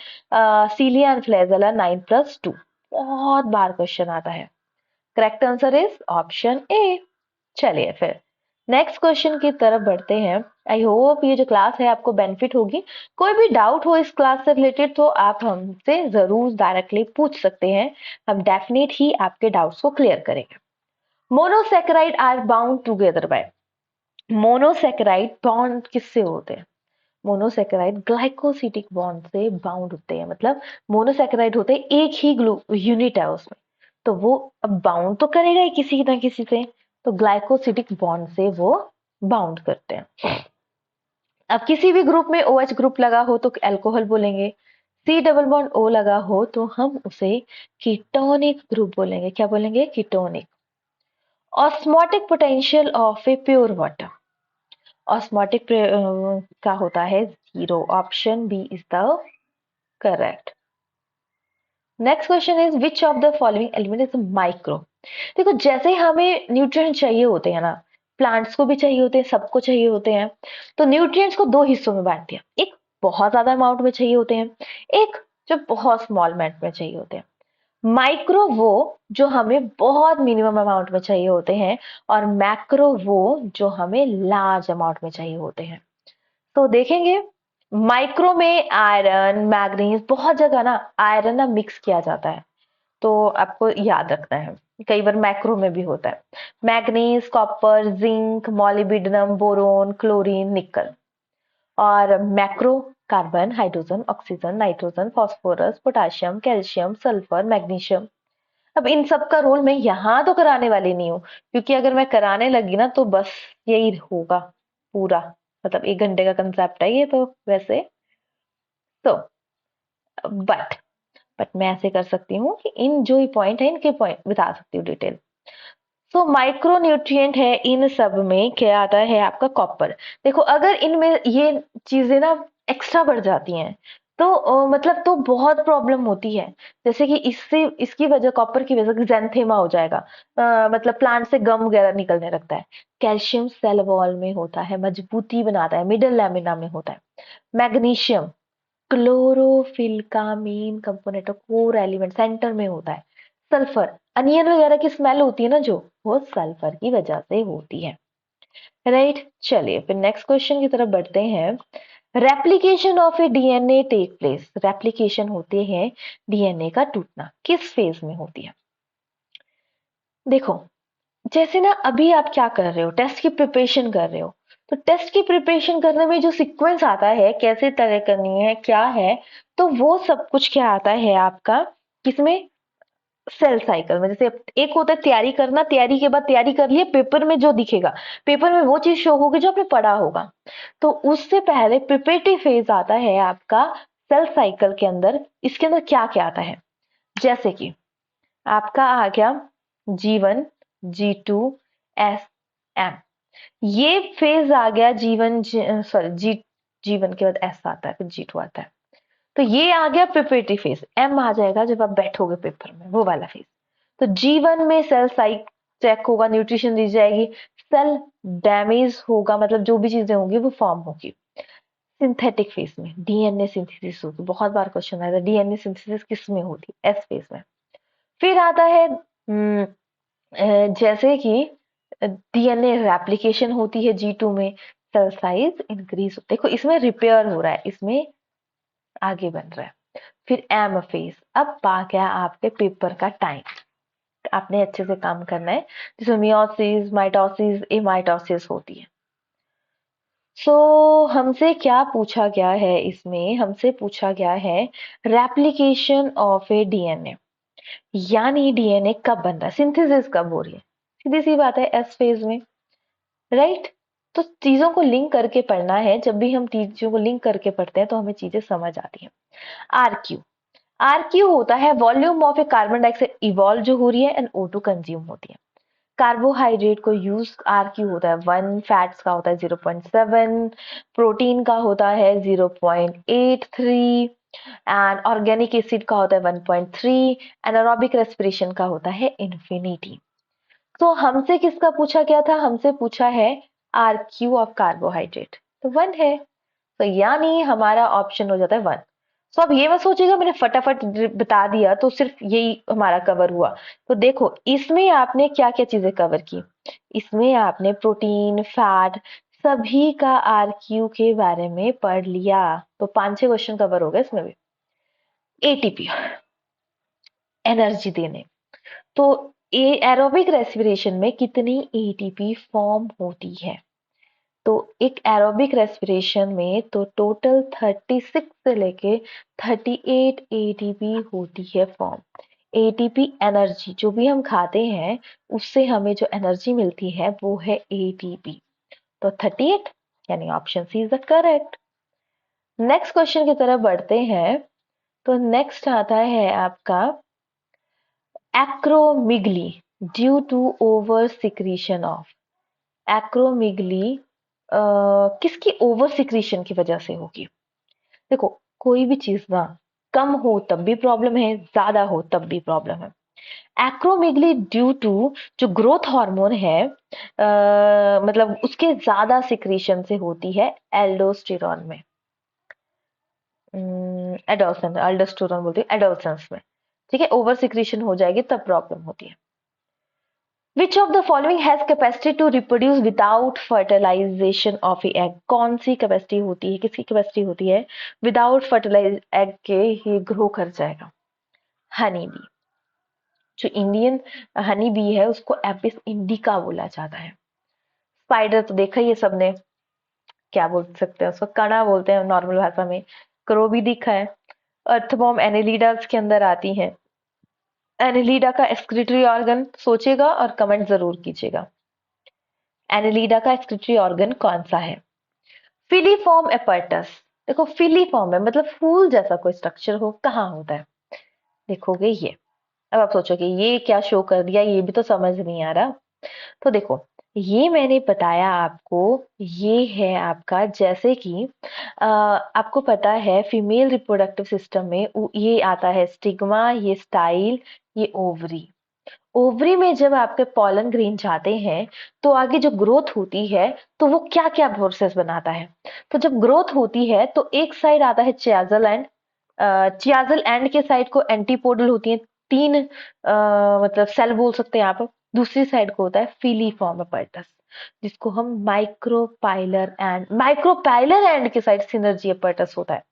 सीलिया एंड फ्लैजेला 9+2। बहुत बार क्वेश्चन आता है। Correct answer is option A. चलिए फिर नेक्स्ट क्वेश्चन की तरफ बढ़ते हैं। आई होप ये जो क्लास है आपको बेनिफिट होगी। कोई भी डाउट हो इस क्लास से रिलेटेड तो आप हमसे जरूर डायरेक्टली पूछ सकते हैं, हम डेफिनेट ही आपके डाउट्स को क्लियर करेंगे। Monosaccharide are bound together by, monosaccharide bond किससे होते हैं? मोनोसेकेराइड ग्लाइकोसिटिक बॉन्ड से बाउंड होते हैं, मतलब मोनोसेकेराइड होते हैं, एक ही यूनिट है उसमें, तो वो अब बाउंड तो करेगा ही किसी ना किसी से, तो ग्लाइकोसिटिक बॉन्ड से वो बाउंड करते हैं। अब किसी भी ग्रुप में OH ग्रुप लगा हो तो अल्कोहल बोलेंगे, C डबल बॉन्ड O लगा हो तो हम उसे कीटोनिक ग्रुप बोलेंगे। क्या बोलेंगे? Ketonic. Osmotic potential of a pure water, osmotic का होता है 0। Option B is the correct. Next question is which of the following element is micro. देखो जैसे हमें न्यूट्रिएंट चाहिए होते हैं ना, प्लांट्स को भी चाहिए होते हैं, सबको चाहिए होते हैं, तो न्यूट्रिएंट्स को दो हिस्सों में बांट दिया, एक बहुत ज्यादा अमाउंट में चाहिए होते हैं, एक जो बहुत स्मॉल अमाउंट में चाहिए होते हैं। माइक्रो वो जो हमें बहुत मिनिमम अमाउंट में चाहिए होते हैं, और मैक्रो वो जो हमें लार्ज अमाउंट में चाहिए होते हैं। तो देखेंगे माइक्रो में आयरन मैग्नीज, बहुत जगह ना आयरन ना मिक्स किया जाता है, तो आपको याद रखना है, कई बार मैक्रो में भी होता है। Manganese, copper, zinc, molybdenum, boron, chlorine, निकल। और macro carbon, hydrogen, oxygen, nitrogen, phosphorus, potassium, calcium, sulphur, magnesium. अब इन सब का रोल मैं यहाँ तो कराने वाली नहीं हूँ, क्योंकि अगर मैं कराने लगी ना तो बस यही होगा पूरा, मतलब 1 घंटे का कंसेप्ट है ये तो वैसे। तो बट मैं ऐसे कर सकती हूँ कि इन जो पॉइंट है इनके पॉइंट बता सकती हूँ डिटेल। सो माइक्रो न्यूट्रिएंट है इन सब में क्या आता है? आपका कॉपर। देखो अगर इनमें ये चीजें ना एक्स्ट्रा बढ़ जाती हैं तो मतलब तो बहुत प्रॉब्लम होती है, जैसे कि इससे इसकी वजह कॉपर की वजह से जेंथेमा हो जाएगा, मतलब प्लांट से गम वगैरह निकलने लगता है। कैल्शियम सेल वॉल में होता है, मजबूती बनाता है, मिडल लैमिना में होता है। मैग्नीशियम क्लोरोफिल का मेन कंपोनेंट और कोर एलिमेंट सेंटर में होता है। सल्फर अनियन वगैरह की स्मेल होती है ना जो, वो सल्फर की वजह से होती है। राइट, चलिए फिर नेक्स्ट क्वेश्चन की तरफ बढ़ते हैं। Replication of a DNA take place, replication होते हैं डीएनए का टूटना, किस फेज में होती है? देखो जैसे ना अभी आप क्या कर रहे हो, टेस्ट की प्रिपरेशन कर रहे हो, तो टेस्ट की प्रिपरेशन करने में जो सीक्वेंस आता है कैसे तय करनी है क्या है, तो वो सब कुछ क्या आता है आपका किसमें? सेल साइकिल में जैसे एक होता है तैयारी करना, तैयारी के बाद तैयारी कर लिए, पेपर में जो दिखेगा, पेपर में वो चीज शो होगी जो आपने पढ़ा होगा। तो उससे पहले प्रिपरेटिव फेज आता है आपका सेल साइकिल के अंदर। इसके अंदर क्या क्या आता है, जैसे कि आपका आ गया G1, G2, एस एम, ये फेज आ गया जीवन, सॉरी जीवन के बाद एस आता है, फिर G2 आता है। तो ये आ गया प्रिपरेटरी फेज। एम आ जाएगा जब आप बैठोगे पेपर में, वो वाला फेज। तो G1 में सेल साइक चेक होगा, न्यूट्रिशन दी जाएगी, सेल डैमेज होगा, मतलब जो भी चीजें होंगी वो फॉर्म होगी। सिंथेटिक फेज में डीएनए सिंथेसिस होगी, बहुत बार क्वेश्चन आया था डीएनए सिंथेसिस किस में होती है, एस फेज में। फिर आता है जैसे कि डीएनए रेप्लिकेशन होती है G2 में, सेल साइज इंक्रीज, देखो इसमें रिपेयर हो रहा है, इसमें आगे बन रहा है। फिर एम फेज, अब आ गया आपके पेपर का टाइम, आपने अच्छे से काम करना है, जिसमें मियोसिस, माइटोसिस, एमाइटोसिस होती है। सो हमसे क्या पूछा गया है, इसमें हमसे पूछा गया है रेप्लिकेशन ऑफ ए डीएनए, यानी डीएनए कब बन रहा है, सिंथेसिस कब हो रही है, सीधी सी बात है एस फेज में, राइट। तो चीजों को लिंक करके पढ़ना है, जब भी हम चीजों को लिंक करके पढ़ते हैं तो हमें चीजें समझ आती हैं। आरक्यू, आरक्यू होता है volume of A carbon dioxide evolve जो हो रही है एंड O2 कंज्यूम होती है। कार्बोहाइड्रेट को यूज आरक्यू होता है 1, फैट्स का होता है 0.7, प्रोटीन का होता है 0.83 एंड ऑर्गेनिक एसिड का होता है 1.3, एनारोबिक रेस्पिरेशन का होता है इन्फिनिटी। तो हमसे किसका पूछा गया था, हमसे पूछा है आरक्यू ऑफ कार्बोहाइड्रेट, तो 1 है, तो यानी हमारा ऑप्शन हो जाता है 1। तो अब ये मत सोचिएगा मैंने फटाफट बता दिया तो सिर्फ यही हमारा कवर हुआ। तो देखो इसमें आपने क्या क्या चीजें कवर की, इसमें आपने प्रोटीन, फैट, सभी का आरक्यू के बारे में पढ़ लिया, तो 5-6 क्वेश्चन कवर हो गए इसमें भी। एटीपी, एनर्जी देने, तो एरोबिक रेस्पिरेशन में कितनी एटीपी फॉर्म होती है, तो एक एरोबिक रेस्पिरेशन में तो टोटल 36 से लेके 38 एटीपी होती है फॉर्म। एटीपी एनर्जी, जो भी हम खाते हैं उससे हमें जो एनर्जी मिलती है वो है एटीपी, तो 38, यानी option C is the correct. Next question की तरफ बढ़ते हैं, तो नेक्स्ट आता है आपका acromegaly due to over secretion of, acromegaly किसकी ओवर सिक्रीशन की वजह से होगी। देखो कोई भी चीज ना कम हो तब भी प्रॉब्लम है, ज्यादा हो तब भी प्रॉब्लम है। एक्रोमेगली ड्यू टू जो ग्रोथ हार्मोन है, मतलब उसके ज्यादा सिक्रीशन से होती है एल्डोस्टेरॉन में, एडोल्सन, अल्डोस्टेरॉन बोलते हैं एडोल्सन्स में, ठीक है, ओवर सिक्रीशन हो जाएगी तब प्रॉब्लम होती है। Which of the following has capacity to reproduce without fertilization of a egg? कौन सी कैपेसिटी होती है, किसकी कैपेसिटी होती है विदाउट फर्टिलाइज एग के ये ग्रो कर जाएगा? हनी बी, जो इंडियन हनी बी है उसको एपिस इंडिका बोला जाता है। स्पाइडर तो देखा ही है सबने, क्या बोल सकते हैं उसको, कणा बोलते हैं नॉर्मल भाषा में। क्रो भी दिखा है। अर्थवॉर्म एनेलिडास के अंदर आती है। एनेलिडा का एक्सक्रीटरी ऑर्गन सोचेगा और कमेंट जरूर कीजिएगा, एनेलिडा का एक्सक्रीटरी ऑर्गन कौन सा है? फिलीफॉर्म एपर्टस, देखो फिलीफॉर्म है मतलब फूल जैसा कोई स्ट्रक्चर हो, कहाँ होता है, देखोगे ये। अब आप सोचोगे ये क्या शो कर दिया, ये भी तो समझ नहीं आ रहा। तो देखो ये मैंने बताया आपको, ये है आपका, जैसे कि आपको पता है फीमेल रिप्रोडक्टिव सिस्टम में ये आता है स्टिग्मा, ये स्टाइल, ये ओवरी। ओवरी में जब आपके पॉलन ग्रेन जाते हैं तो आगे जो ग्रोथ होती है तो वो क्या क्या प्रोसेस बनाता है, तो जब ग्रोथ होती है तो एक साइड आता है चियाजल एंड, चियाजल एंड के साइड को एंटीपोडल होती है, तीन मतलब सेल बोल सकते हैं आप। दूसरी साइड को होता है फीलीफॉर्म एपर्टस, जिसको हम माइक्रोपाइलर एंड के साइड सिनर्जी एपर्टस होता है।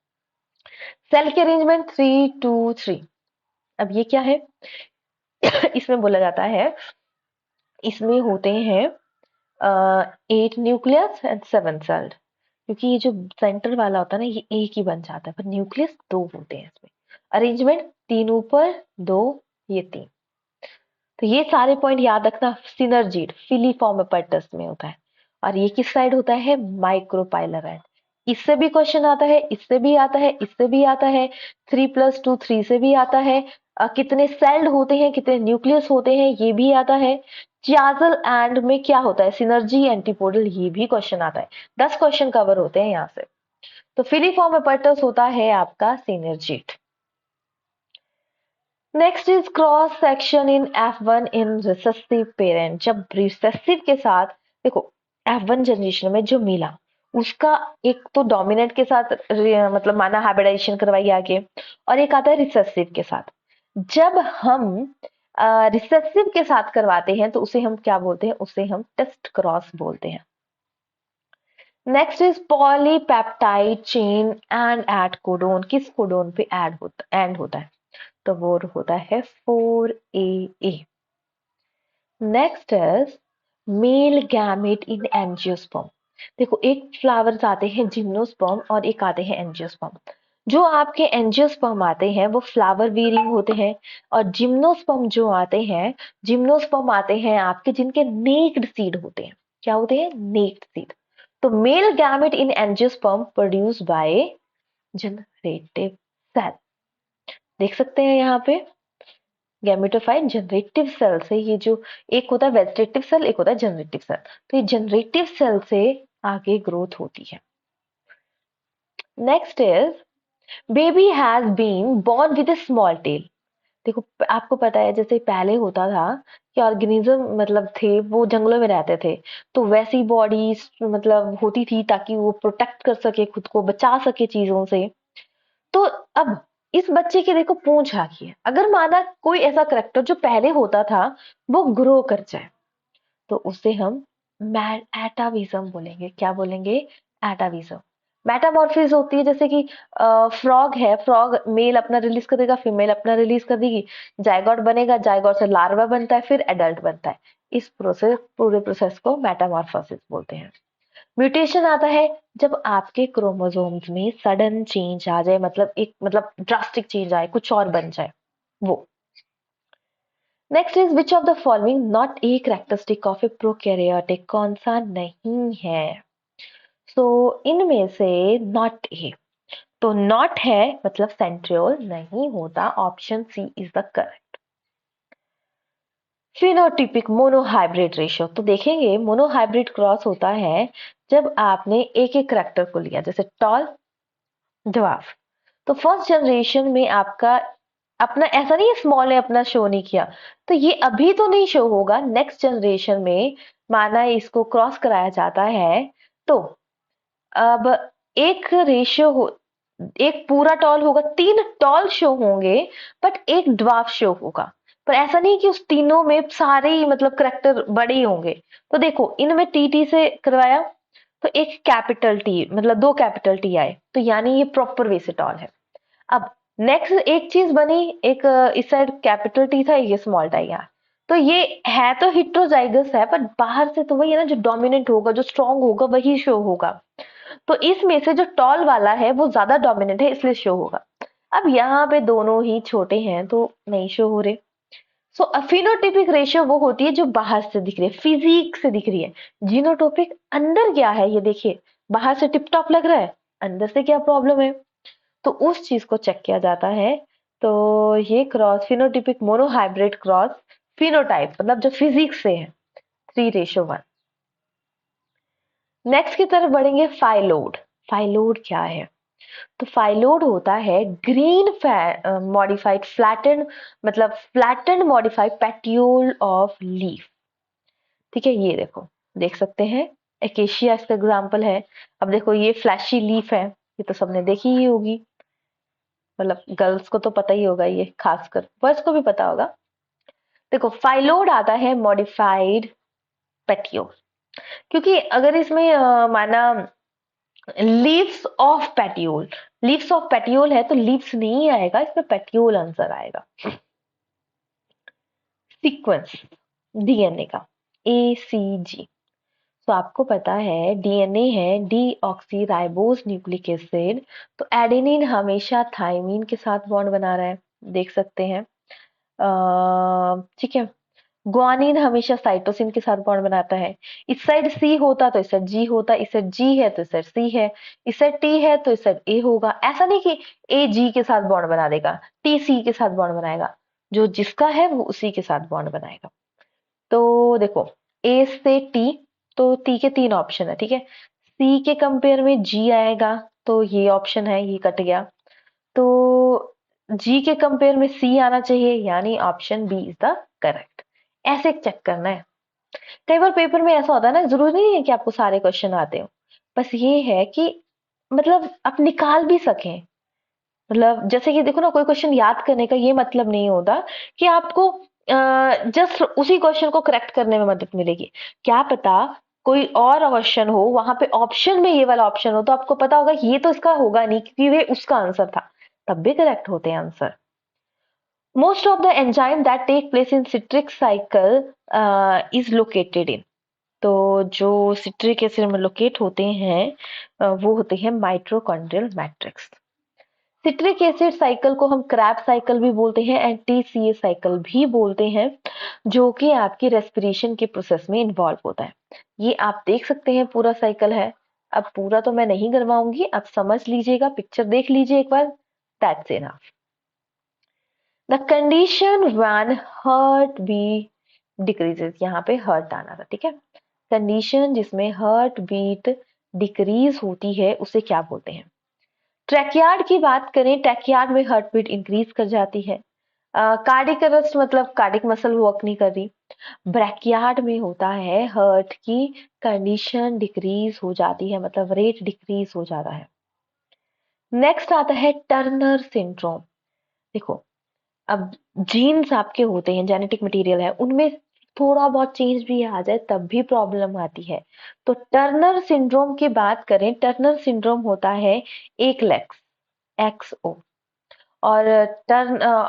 सेल के अरेंजमेंट 3-2-3। अब ये क्या है इसमें बोला जाता है, इसमें होते हैं 8 न्यूक्लियस एंड 7 सेल्ड, क्योंकि ये जो सेंटर वाला होता है ना ये एक ही बन जाता है, पर न्यूक्लियस 2 होते हैं इसमें। अरेंजमेंट 3 ऊपर 2 ये 3, तो ये सारे पॉइंट याद रखना। सिनर्जीड फिलीफॉर्म एपर्टस में होता है, और ये किस साइड होता है, माइक्रोपाइलर एंड। इससे भी क्वेश्चन आता है, इससे भी आता है, इससे भी आता है, 3+2 3 से भी आता है। कितने सेल्ड होते हैं, कितने न्यूक्लियस होते हैं, ये भी आता है। चियाजल एंड में क्या होता है, सिनर्जी एंटीपोडल, ये भी क्वेश्चन आता है। 10 क्वेश्चन कवर होते हैं यहाँ से। तो फिलीफॉर्म एपर्टस होता है आपका synergid. Next is cross section in F1 in recessive parent. जब रिसेसिव के साथ, देखो F1 जनरेशन में जो मिला उसका एक तो डोमिनेंट के साथ मतलब माना हाइब्रिडाइजेशन करवाई आगे, और एक आता है रिसेसिव के साथ। जब हम रिसेसिव के साथ करवाते हैं तो उसे हम क्या बोलते हैं, उसे हम टेस्ट क्रॉस बोलते हैं। Next is polypeptide chain end at codon. किस कोडोन पे एंड होता है, तो वो होता है 4AA। Next is male gamete in angiosperm. देखो एक फ्लावर्स आते हैं जिम्नोस्पर्म और एक आते हैं एंजियोस्पर्म। जो आपके एंजियोस्पर्म आते हैं वो फ्लावर बीयरिंग होते हैं, और जिम्नोस्पर्म जो आते हैं, जिम्नोस्पर्म आते हैं आपके जिनके नेक्ड सीड होते हैं। क्या होते हैं, नेक्ड सीड। तो male gamete in angiosperm produce by generative cell. देख सकते हैं यहाँ पे गैमेटोफाइट जनरेटिव सेल से, ये जो एक होता है वेजिटेटिव सेल, एक होता है जनरेटिव सेल, तो ये जनरेटिव सेल से आगे ग्रोथ होती है। Next is baby has been born with a small tail. देखो आपको पता है जैसे पहले होता था कि ऑर्गेनिज्म मतलब थे वो जंगलों में रहते थे, तो वैसी बॉडी मतलब होती थी ताकि वो प्रोटेक्ट कर सके, खुद को बचा सके चीजों से। तो अब इस बच्चे की देखो पूंछ आ गई है। अगर माना कोई ऐसा करेक्टर जो पहले होता था वो ग्रो कर जाए, तो उसे हम एटाविज्म बोलेंगे। क्या बोलेंगे, एटाविज्म। मेटामॉर्फिज होती है जैसे कि फ्रॉग है, फ्रॉग मेल अपना रिलीज कर देगा, फीमेल अपना रिलीज कर देगी, जायगोट बनेगा, जायगोट से लार्वा बनता है, फिर एडल्ट बनता है। इस पूरे प्रोसेस को मेटामॉर्फोसिस बोलते हैं। म्यूटेशन आता है जब आपके क्रोमोसोम्स में सडन चेंज आ जाए, मतलब एक मतलब ड्रास्टिक चेंज आए, कुछ और बन जाए वो। Next is which of the following not a characteristic of A prokaryotic. कौन सा नहीं है, सो इनमें से नॉट ए, तो नॉट है मतलब सेंट्रियोल नहीं होता, option C is the correct. Phenotypic monohybrid ratio, तो देखेंगे मोनोहाइब्रिड क्रॉस होता है जब आपने एक एक करेक्टर को लिया, जैसे टॉल, ड्वार्फ। तो फर्स्ट जनरेशन में आपका अपना ऐसा नहीं है, स्मॉल ने अपना शो नहीं किया, तो ये अभी तो नहीं शो होगा, नेक्स्ट जनरेशन में माना इसको क्रॉस कराया जाता है, तो अब एक रेशियो हो, एक पूरा टॉल होगा, 3 टॉल शो होंगे, बट एक ड्वार्फ शो होगा। पर ऐसा नहीं कि उस तीनों में सारे ही मतलब करेक्टर बड़े ही होंगे। तो देखो इनमें टी से करवाया, तो एक कैपिटल टी मतलब 2 कैपिटल टी आए, तो यानी ये प्रॉपर वे से टॉल है। अब नेक्स्ट एक चीज बनी, एक इस साइड कैपिटल टी था, ये स्मॉल टी यहाँ, तो ये है तो हिट्रोजाइगस है, पर बाहर से तो वही है ना, जो डोमिनेंट होगा, जो स्ट्रांग होगा वही शो होगा। तो इसमें से जो टॉल वाला है वो ज्यादा डोमिनेंट है, इसलिए शो होगा। अब यहाँ पे दोनों ही छोटे हैं तो नहीं शो हो रहे। सो फिनोटिपिक रेशियो वो होती है जो बाहर से दिख रही है, फिजिक से दिख रही है। जीनोटोपिक अंदर क्या है ये देखिए, बाहर से टिप टॉप लग रहा है, अंदर से क्या प्रॉब्लम है, तो उस चीज को चेक किया जाता है। तो ये cross phenotypic monohybrid cross phenotype मतलब जो फिजिक्स से है 3:1। नेक्स्ट की तरफ बढ़ेंगे, फाइलोड। फाइलोड क्या है, तो फाइलोड होता है ग्रीन मॉडिफाइड फ्लैटेंड मतलब फ्लैटेंड मॉडिफाइड पेट्यूल ऑफ लीफ। ठीक है, ये देखो देख सकते हैं, एकेशिया इसका एग्जाम्पल है। अब देखो ये फ्लैशी लीफ है, ये तो सबने देखी ही होगी, मतलब गर्ल्स को तो पता ही होगा, ये खासकर बॉयज को भी पता होगा। देखो फाइलोड आता है मॉडिफाइड पेट्यूल, क्योंकि अगर इसमें माना लीव्स ऑफ पेट्यूल, लीव्स ऑफ पेट्यूल है तो लीव्स नहीं आएगा, इसमें पेट्यूल आंसर आएगा। सीक्वेंस डीएनए का ACG, तो आपको पता है डीएनए है डीऑक्सी राइबोस न्यूक्लिक एसिड, तो एडेनिन हमेशा थाइमीन के साथ बॉन्ड बना रहा है, देख सकते हैं। ठीक है, ग्वानिन हमेशा साइटोसिन के साथ बॉन्ड बनाता है। इस साइड सी होता तो इस साइड जी होता, इस साइड जी है तो इस साइड सी है, इस साइड टी है तो इस साइड ए होगा। ऐसा नहीं कि ए जी के साथ बॉन्ड बना देगा, टी सी के साथ बॉन्ड बनाएगा, जो जिसका है वो उसी के साथ बॉन्ड बनाएगा। तो देखो, ए से टी, तो टी के 3 ऑप्शन है, ठीक है। सी के कंपेयर में जी आएगा, तो ये ऑप्शन है, ये कट गया। तो जी के कंपेयर में सी आना चाहिए, यानी option B is the correct. ऐसे चेक करना है। कई बार पेपर में ऐसा होता है ना, जरूरी नहीं है कि आपको सारे क्वेश्चन आते हो, बस ये है कि मतलब आप निकाल भी सकें। मतलब जैसे कि देखो ना, कोई क्वेश्चन याद करने का ये मतलब नहीं होता कि आपको जस्ट उसी क्वेश्चन को करेक्ट करने में मदद मिलेगी। क्या पता कोई और क्वेश्चन हो, वहां पे ऑप्शन में ये वाला ऑप्शन हो, तो आपको पता होगा ये तो इसका होगा नहीं क्योंकि ये उसका आंसर था, तब भी करेक्ट होते हैं answer. Most of the enzyme that take place in citric cycle is located in, तो जो सिट्रिक एसिड में लोकेट होते हैं वो होते हैं mitochondrial matrix. Citric acid cycle को हम क्रैब साइकिल भी बोलते हैं एंड टीसीए साइकिल भी बोलते हैं, जो कि आपकी रेस्पिरेशन के प्रोसेस में इन्वॉल्व होता है। ये आप देख सकते हैं पूरा साइकिल है। अब पूरा तो मैं नहीं करवाऊंगी, आप समझ लीजिएगा, पिक्चर देख लीजिए एक बार, that's enough. The condition when heart beat decreases, यहाँ पे हर्ट आना था, ठीक है। कंडीशन जिसमें हार्ट बीट डिक्रीज होती है उसे क्या बोलते हैं। ट्रैकियार्ड की बात करें, ट्रैकियार्ड में हार्ट बीट इंक्रीज कर जाती है। कार्डिक अरेस्ट मतलब कार्डिक मसल वर्क नहीं कर रही। ब्रैकियार्ड में होता है हार्ट की कंडीशन डिक्रीज हो जाती है, मतलब रेट डिक्रीज हो जाता है। नेक्स्ट आता है टर्नर सिंड्रोम। देखो, अब जीन्स आपके होते हैं, जेनेटिक मटेरियल है, उनमें थोड़ा बहुत चेंज भी आ जाए तब भी प्रॉब्लम आती है। तो टर्नर सिंड्रोम की बात करें, टर्नर सिंड्रोम होता है एक लेक्स XO, और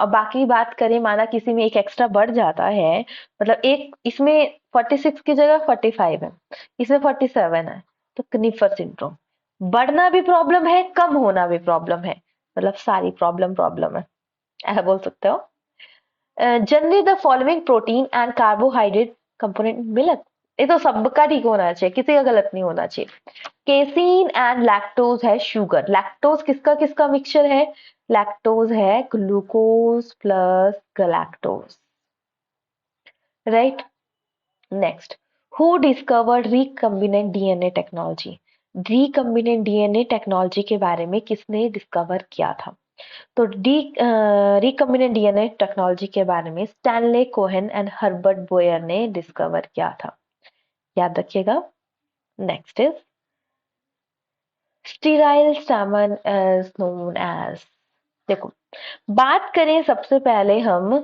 बाकी बात करें, माना किसी में एक एक्स्ट्रा बढ़ जाता है, मतलब एक इसमें 46 की जगह 45 है, इसमें 47 है, तो कनिफर सिंड्रोम। बढ़ना भी प्रॉब्लम है, कम होना भी प्रॉब्लम है, मतलब सारी प्रॉब्लम प्रॉब्लम है, ऐसा बोल सकते हो। Generally the following protein and carbohydrate component milk, ये तो सबका ठीक होना चाहिए, किसी का गलत नहीं होना चाहिए। केसीन एंड लैक्टोज है शुगर। लैक्टोज किसका किसका मिक्सचर है, लैक्टोज है glucose plus गलैक्टोज, right. Next, who discovered recombinant DNA technology. Recombinant DNA technology के बारे में किसने डिस्कवर किया था। तो रिकम्बिनेंट डीएनए टेक्नोलॉजी के बारे में Stanley Cohen and Herbert Boyer ने डिस्कवर किया था, याद रखिएगा। Next is sterile stamen is known as. देखो, बात करें सबसे पहले हम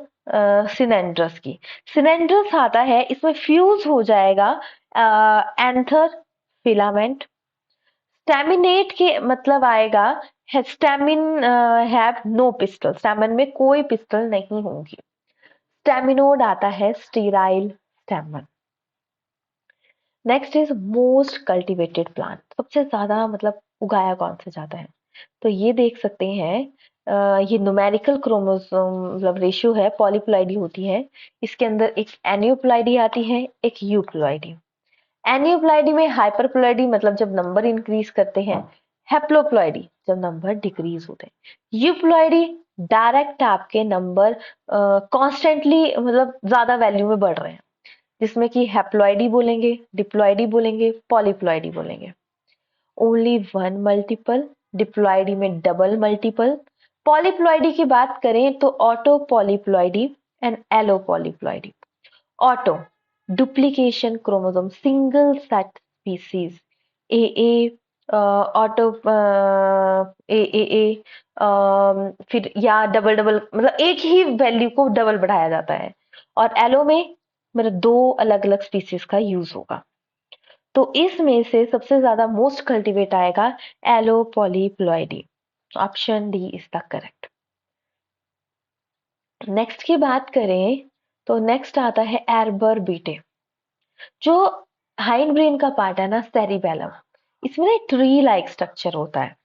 सिनेंड्रस की। सिनेंड्रस आता है, इसमें फ्यूज हो जाएगा एंथर फिलामेंट। स्टैमिनेट के मतलब आएगा stamen have no pistil, stamen में कोई पिस्टल नहीं होगी। स्टैमिनोड आता है sterile stamen. Next is most cultivated plant, सबसे ज्यादा मतलब उगाया कौन से जाता है। तो ये देख सकते हैं, ये न्यूमेरिकल क्रोमोसोम मतलब रेशियो है, पॉलीप्लॉइडी होती है। इसके अंदर एक एनियोप्लॉइडी आती है, एक यूप्लॉइडी। एनियोप्लॉइडी में हाइपरप्लॉइडी मतलब जब नंबर इंक्रीज करते हैं, हेप्लोप्लॉइडी जब नंबर डिक्रीज होते हैं, यूप्लॉइडी डायरेक्ट आपके नंबर कॉन्स्टेंटली मतलब ज्यादा वैल्यू में बढ़ रहे हैं, जिसमें कि हैप्लॉइडी बोलेंगे, डिप्लॉइडी बोलेंगे, पॉलीप्लॉइडी बोलेंगे। ओनली वन मल्टीपल, डिप्लॉइडी में डबल मल्टीपल। पॉलीप्लॉइडी की बात करें तो autopolyploidy and allopolyploidy. Auto duplication chromosome single set species, A A auto A फिर या डबल डबल मतलब एक ही वैल्यू को डबल बढ़ाया जाता है। और एलो में मतलब दो अलग अलग स्पीसीज का यूज होगा। तो इसमें से सबसे ज्यादा मोस्ट कल्टीवेट आएगा allopolyploidy, option D is the correct. Next की बात करें तो नेक्स्ट आता है एर्बर बीटे। जो हाइंड ब्रेन का पार्ट है ना, सेरिबेलम, इसमें ना ट्री लाइक स्ट्रक्चर होता है।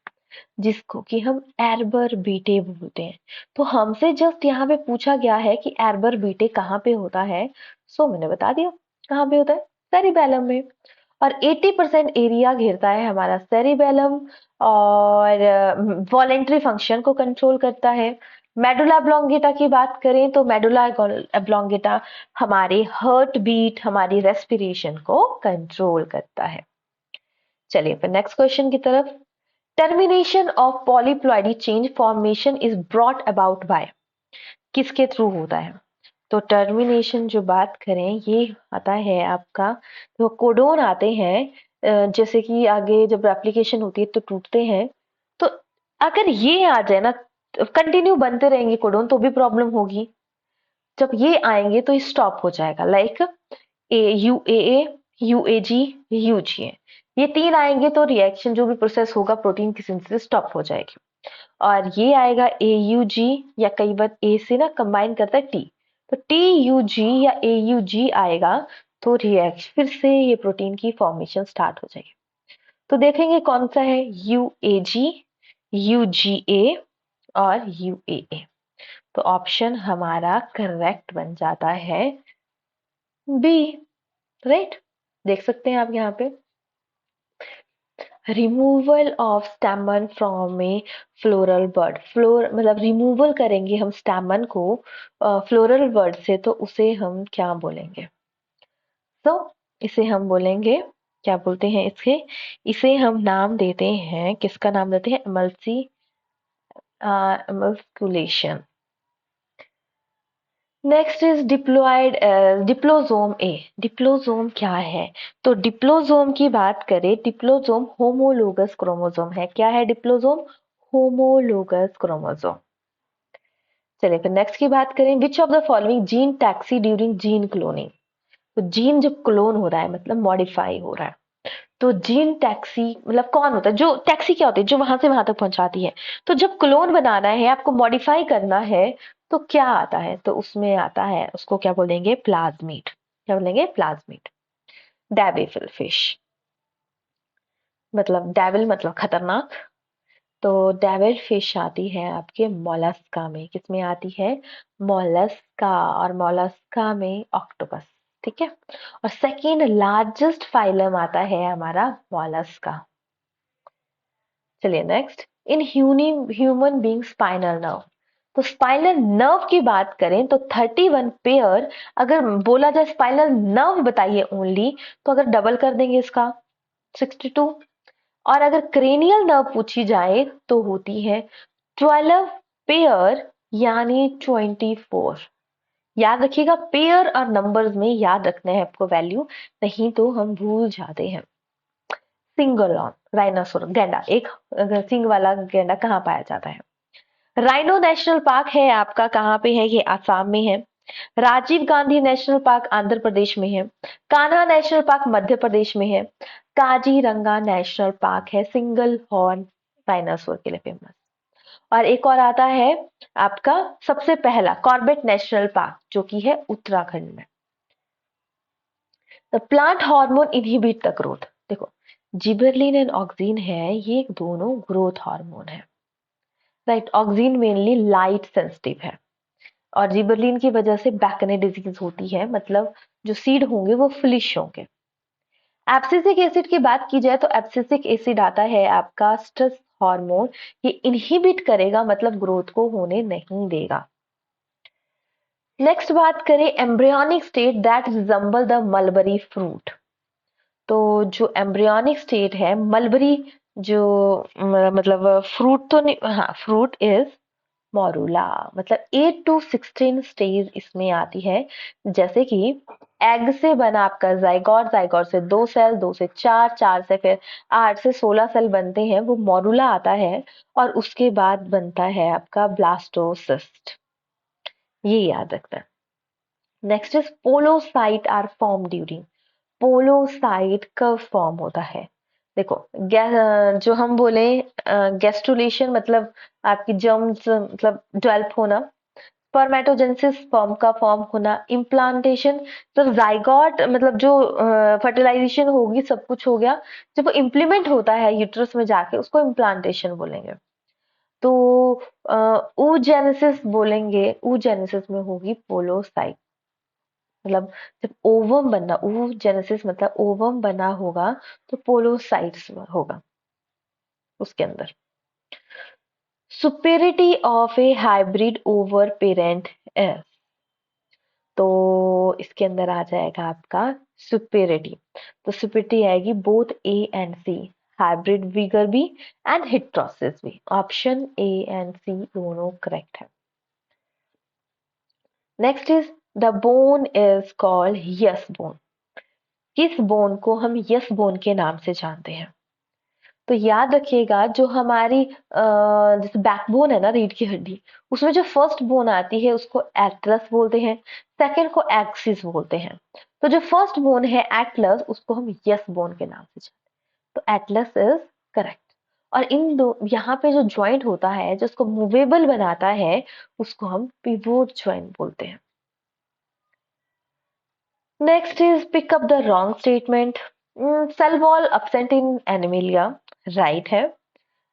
जिसको कि हम एर्बर बीटे बोलते हैं। तो हमसे जस्ट यहाँ पे पूछा गया है कि एर्बर बीटे कहाँ पे होता है, सो मैंने बता दिया कहाँ पे होता है, सेरिबेलम में। और 80% एरिया घेरता है हमारा सेरिबेलम और वॉलेंट्री फंक्शन को कंट्रोल करता है। मेडुला ऑब्लोंगेटा की बात करें तो मेडुला ऑब्लोंगेटा हमारे हार्ट बीट, हमारी रेस्पिरेशन को कंट्रोल करता है। चलिए फिर नेक्स्ट क्वेश्चन की तरफ। Termination of polyploidy change formation is brought about by, किसके थ्रू होता है? तो टर्मिनेशन जो बात करें ये आता है आपका, तो कोडोन आते हैं, जैसे कि आगे जब एप्लीकेशन होती है तो टूटते हैं। तो अगर ये आ जाए ना, कंटिन्यू बनते रहेंगे कोडोन तो भी प्रॉब्लम होगी। जब ये आएंगे तो ये स्टॉप हो जाएगा, like A U A G, U G A, ये तीन आएंगे तो रिएक्शन जो भी प्रोसेस होगा प्रोटीन की सिंथेसिस स्टॉप हो जाएगी। और ये आएगा ए यू जी, या कई बार ए से ना कंबाइन करता है टी, तो टी यू जी या ए यू जी आएगा तो रिएक्शन फिर से ये प्रोटीन की फॉर्मेशन स्टार्ट हो जाएगी। तो देखेंगे कौन सा है, you A G, U G ए और यू ए ए। तो ऑप्शन हमारा करेक्ट बन जाता है बी, राइट। देख सकते हैं आप यहाँ पे, removal of stamen from A floral bird, floor मतलब रिमूवल करेंगे हम स्टैमन को फ्लोरल बर्ड से, तो उसे हम क्या बोलेंगे? तो इसे हम बोलेंगे, क्या बोलते हैं इसके, इसे हम नाम देते हैं, किसका नाम देते हैं, एमल्कुलेशन। नेक्स्ट इज डिप्लॉयड डिप्लोजोम ए। डिप्लोजोम क्या है? तो डिप्लोजोम की बात करें, डिप्लोजोम होमोलोगस क्रोमोसोम है। क्या है डिप्लोजोम? Homologous chromosome. चलिए फिर नेक्स्ट की बात करें, विच of the following gene taxi during gene cloning. तो जीन जब क्लोन हो रहा है मतलब मॉडिफाई हो रहा है, तो जीन टैक्सी मतलब कौन होता है? जो टैक्सी क्या होती है, जो वहां से वहां तक पहुंचाती है। तो जब क्लोन बनाना है, आपको मॉडिफाई करना है, तो क्या आता है? तो उसमें आता है, उसको क्या बोलेंगे, प्लाज्मिड। क्या बोलेंगे? प्लाज्मिड। डेविल फिश, मतलब डेविल मतलब खतरनाक, तो डेविल फिश आती है आपके मोलस्का में। किसमें आती है? मोलस्का। और मोलस्का में ऑक्टोपस, ठीक है। और सेकेंड लार्जेस्ट फाइलम आता है हमारा मोलस्का। चलिए next, in human being spinal nerve. तो स्पाइनल नर्व की बात करें तो 31 पेयर, अगर बोला जाए स्पाइनल नर्व बताइए ओनली, तो अगर डबल कर देंगे इसका 62। और अगर क्रेनियल नर्व पूछी जाए तो होती है 12 पेयर, यानी 24। याद रखिएगा, पेयर और नंबर्स में याद रखना है आपको वैल्यू, नहीं तो हम भूल जाते हैं। सिंगलॉन राइनोसोर गैंडा, एक सिंग वाला गैंडा कहाँ पाया जाता है? राइनो नेशनल पार्क है आपका, कहाँ पे है? ये आसाम में है। राजीव गांधी नेशनल पार्क आंध्र प्रदेश में है। कान्हा नेशनल पार्क मध्य प्रदेश में है। काजीरंगा नेशनल पार्क है सिंगल हॉर्न डायनासोर के लिए फेमस। और एक और आता है आपका सबसे पहला कॉर्बेट नेशनल पार्क, जो कि है उत्तराखंड में। The plant hormone inhibit the growth. देखो, जिबरलिन एंड ऑक्सिन है, ये दोनों ग्रोथ हार्मोन है, right. Auxin mainly light sensitive है, और जिबरलिन की वजह से बैकने डिजीज होती है, मतलब जो सीड होंगे वो फ्लिश होंगे। एब्सिसिक एसिड की बात की जाए तो एब्सिसिक एसिड आता है आपका स्ट्रेस हार्मोन, ये इनहिबिट करेगा, मतलब ग्रोथ को होने नहीं देगा। नेक्स्ट बात करें, embryonic state that resemble the mulberry fruit. तो जो एम्ब्रियोनिक स्टेट है मलबरी, जो मतलब फ्रूट तो नहीं, हाँ फ्रूट इज मोरूला, मतलब 8 to 16 स्टेज इसमें आती है। जैसे कि एग से बना आपका जाइगोट, जाइगोट से 2 सेल, 2 से 4, 4 से फिर 8 से 16 सेल बनते हैं, वो मोरूला आता है। और उसके बाद बनता है आपका ब्लास्टोसिस्ट, ये याद रखना है। Next is polocyte are form during. Polocyte कब फॉर्म होता है? देखो, जो हम बोले गैस्ट्रुलेशन, मतलब आपकी जर्म्स मतलब डेवलप होना, स्पर्मेटोजेनेसिस स्पर्म का फॉर्म होना, इम्प्लांटेशन तो जाइगोट मतलब जो फर्टिलाइजेशन होगी सब कुछ हो गया, जब वो इम्प्लीमेंट होता है यूट्रस में जाके उसको इम्प्लांटेशन बोलेंगे। तो oogenesis बोलेंगे, oogenesis में होगी पोलोसाइट, मतलब जब ओवम बनना, oogenesis मतलब ओवम बना होगा तो पोलोसाइट्स होगा उसके अंदर। Superiority of A hybrid over parent S, तो इसके अंदर आ जाएगा आपका सुपेरिटी, तो सुपेरिटी आएगी both A and C, hybrid vigour भी एंड हिट्रोसिस भी, ऑप्शन ए एंड सी दोनों करेक्ट है। Next is the bone is called yes bone, किस बोन को हम यस बोन के नाम से जानते हैं? तो याद रखिएगा जो हमारी जैसे बैकबोन है ना रीढ़ की हड्डी, उसमें जो फर्स्ट बोन आती है उसको एटलस बोलते हैं, सेकंड को एक्सिस बोलते हैं। तो जो फर्स्ट बोन है एटलस उसको हम यस बोन के नाम से जानते हैं, तो एटलस इज करेक्ट। और इन दो यहाँ पे जो ज्वाइंट होता है जो उसको मूवेबल बनाता है उसको हम पिवोट ज्वाइंट बोलते हैं। Next is pick up the wrong statement. Cell wall absent in Animalia, right है।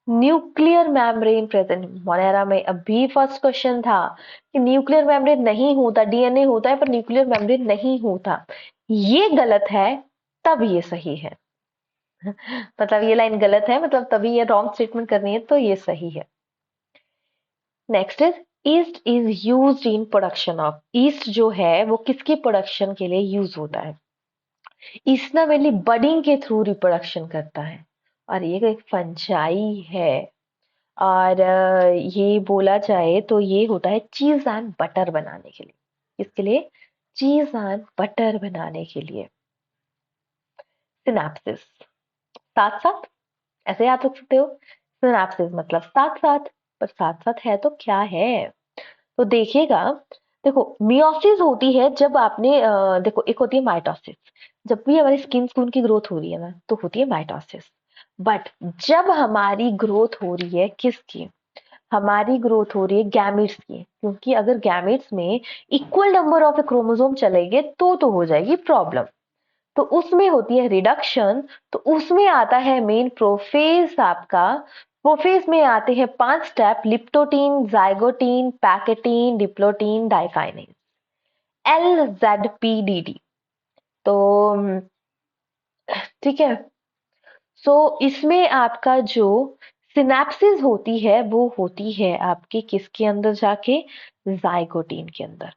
न्यूक्लियर मेम्ब्रेन प्रेजेंट मोनेरा में, अभी फर्स्ट क्वेश्चन था कि न्यूक्लियर मेम्ब्रेन नहीं होता, डीएनए होता है पर न्यूक्लियर मेम्ब्रेन नहीं होता, ये गलत है तब ये सही है। मतलब ये लाइन गलत है, मतलब तभी ये रॉन्ग स्टेटमेंट करनी है तो ये सही है। Next is east is used in production of, east जो है वो किसके प्रोडक्शन के लिए यूज होता है? ईस्ट ना मेनली बडिंग के थ्रू रिप्रोडक्शन करता है, और ये एक फंजाई है। और ये बोला जाए तो ये होता है चीज एंड बटर बनाने के लिए, इसके लिए चीज एंड बटर बनाने के लिए। सिनेप्सिस, साथ साथ ऐसे याद रख सकते हो, सिनेप्सिस मतलब साथ साथ, पर साथ साथ है तो क्या है? तो देखिएगा, देखो मियोसिस होती है जब आपने देखो एक होती है माइटोसिस, जब भी हमारी स्किन स्कून की ग्रोथ हो रही है ना तो होती है माइटोसिस। बट जब हमारी ग्रोथ हो रही है किसकी, हमारी ग्रोथ हो रही है गैमेट्स की, क्योंकि अगर गैमेट्स में इक्वल नंबर ऑफ क्रोमोसोम चलेंगे तो हो जाएगी प्रॉब्लम, तो उसमें होती है रिडक्शन। तो उसमें आता है मेन प्रोफेज आपका, प्रोफेज में आते हैं 5 step, leptotene, zygotene, pachytene, diplotene, diakinesis, LZPDD। तो ठीक है, सो इसमें आपका जो सिनेप्सिस होती है वो होती है आपके किसके अंदर जाके, जाइगोटीन के अंदर।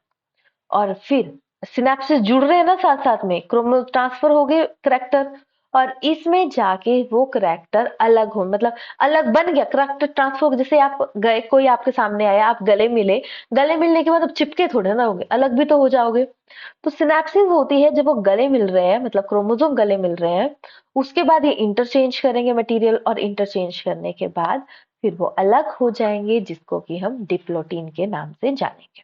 और फिर सिनेप्सिस जुड़ रहे हैं ना साथ साथ में, क्रोमो ट्रांसफर हो गए करेक्टर, और इसमें जाके वो करेक्टर अलग हो, मतलब अलग बन गया करेक्टर ट्रांसफर हो गया। जैसे आप गए, कोई आपके सामने आया, आप गले मिले, गले मिलने के बाद अब चिपके थोड़े ना होगे, अलग भी तो हो जाओगे। तो सिनेप्सिस होती है जब वो गले मिल रहे हैं, मतलब क्रोमोसोम गले मिल रहे हैं, उसके बाद ये इंटरचेंज करेंगे मटेरियल, और इंटरचेंज करने के बाद फिर वो अलग हो जाएंगे जिसको कि हम डिप्लोटीन के नाम से जानेंगे,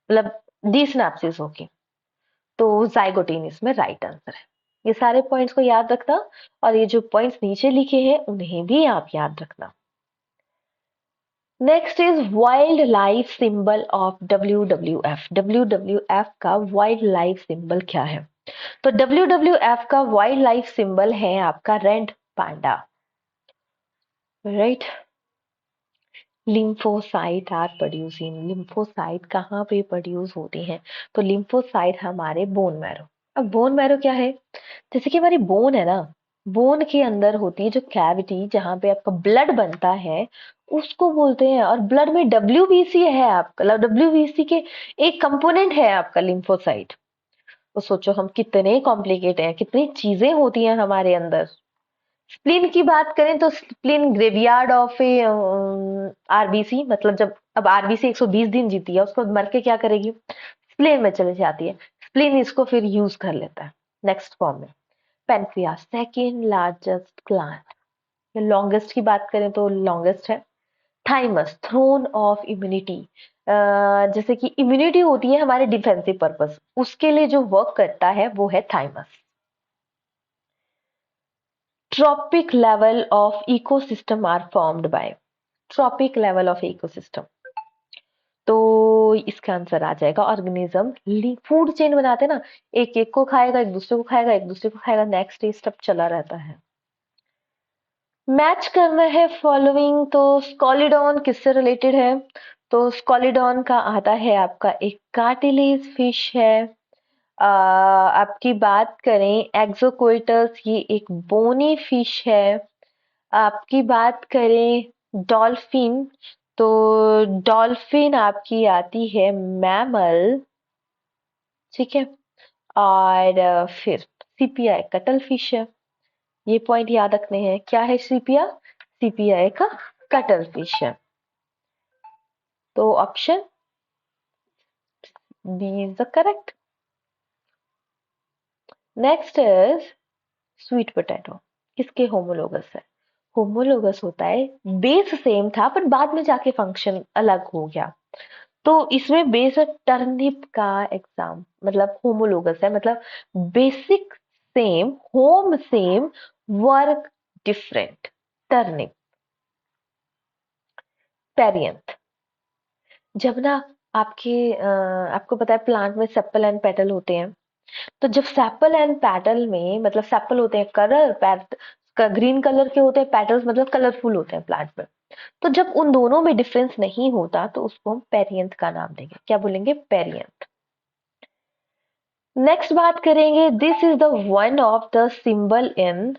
मतलब डी सिनेप्सिस होगी। तो जाइगोटीन इसमें राइट आंसर है। ये सारे पॉइंट्स को याद रखना, और ये जो पॉइंट्स नीचे लिखे हैं उन्हें भी आप याद रखना। Next is wild life symbol of WWF, WWF का वाइल्ड लाइफ सिंबल क्या है? तो WWF का वाइल्ड लाइफ सिंबल है आपका red panda, right. Lymphocyte are producing, lymphocyte कहाँ पे प्रोड्यूस होते हैं? तो लिम्फोसाइट हमारे बोन मैरो। अब बोन मैरो क्या है? जैसे कि हमारी बोन है ना, बोन के अंदर होती है जो कैविटी जहाँ पे आपका ब्लड बनता है उसको बोलते हैं, और ब्लड में WBC है आपका, WBC के एक कंपोनेंट है आपका लिम्फोसाइट। तो सोचो हम कितने कॉम्प्लिकेट हैं, कितनी चीजें होती हैं हमारे अंदर। स्प्लीन की बात करें तो spleen graveyard of A RBC, मतलब जब अब आरबीसी 120 दिन जीती है उसको मर के क्या करेगी, स्प्लीन में चली जाती है, स्प्लीन इसको फिर यूज कर लेता है नेक्स्ट फॉर्म में। Pancreas second largest gland, longest key बात करें तो लॉन्गेस्ट है। थाइमस थ्रोन ऑफ इम्यूनिटी, जैसे कि इम्यूनिटी होती है हमारे डिफेंसिव पर्पस, उसके लिए जो वर्क करता है वो है thymus. Trophic level of ecosystem are formed by, trophic level of ecosystem, तो इसका आंसर आ जाएगा ऑर्गेनिज्म। फूड चेन बनाते हैं ना, एक एक को खाएगा, एक दूसरे को खाएगा, एक दूसरे को खाएगा, नेक्स्ट डे स्टेप चला रहता है। मैच करना है फॉलोइंग, तो स्कॉलिडॉन किससे रिलेटेड है? तो स्कॉलिडॉन का आता है आपका एक कार्टिलेज फिश है। आपकी बात करें एक्सोकोइटस, ये एक बोनी फिश है। आपकी बात करें डॉल्फिन, तो डॉल्फिन आपकी आती है मैमल, ठीक है। और फिर सीपिया एक कटल फिश है। ये पॉइंट याद रखने हैं, क्या है सीपिया? सीपिया एक कटल फिश है। तो option B is the correct. Next is sweet potato, किसके होमोलोगस है? होमोलोगस होता है, बेस सेम था पर बाद में जाके फंक्शन अलग हो गया। तो इसमें बेस टर्निप का एग्जाम मतलब होमोलोगस है, मतलब basic same, home same, work different. Turnip. Perianth, जब ना आपको पता है प्लांट में सेपल एंड पेटल होते हैं, तो जब सेपल एंड पेटल में मतलब सेपल होते हैं कलर ग्रीन कलर के होते हैं, पेटल्स मतलब कलरफुल होते हैं प्लांट में। तो जब उन दोनों में डिफरेंस नहीं होता तो उसको हम पेरियंथ का नाम देंगे। क्या बोलेंगे? पेरियंथ। नेक्स्ट बात करेंगे, this is the one of the symbol इन,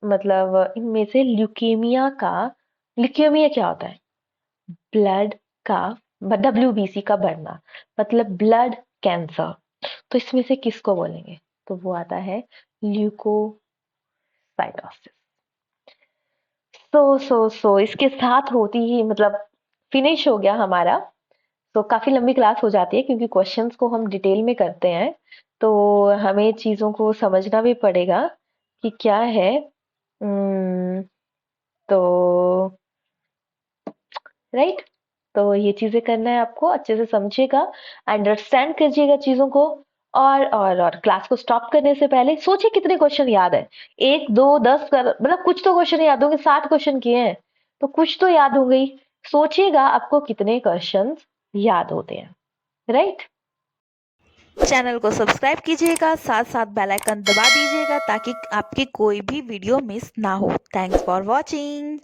मतलब इनमें से ल्यूकेमिया का, ल्यूकेमिया क्या होता है? ब्लड का, WBC का बढ़ना, मतलब ब्लड कैंसर। तो इसमें से किसको बोलेंगे? तो वो आता है ल्यूकोसाइटोसिस। इसके साथ होती ही मतलब फिनिश हो गया हमारा। तो काफी लंबी क्लास हो जाती है क्योंकि क्वेश्चंस को हम डिटेल में करते हैं, तो हमें चीजों को समझना भी पड़ेगा कि क्या है। तो राइट, तो ये चीजें करना है आपको, अच्छे से समझिएगा, अंडरस्टैंड कीजिएगा चीजों को। और क्लास को स्टॉप करने से पहले सोचिए कितने क्वेश्चन याद है। 1 2 10 कर मतलब कुछ तो क्वेश्चन याद होंगे, 60 क्वेश्चन किए हैं तो कुछ तो याद हो गई। सोचिएगा आपको कितने क्वेश्चन याद होते हैं, राइट। चैनल को सब्सक्राइब कीजिएगा, साथ साथ बेल आइकन दबा दीजिएगा ताकि आपकी कोई भी वीडियो मिस ना हो। Thanks for watching.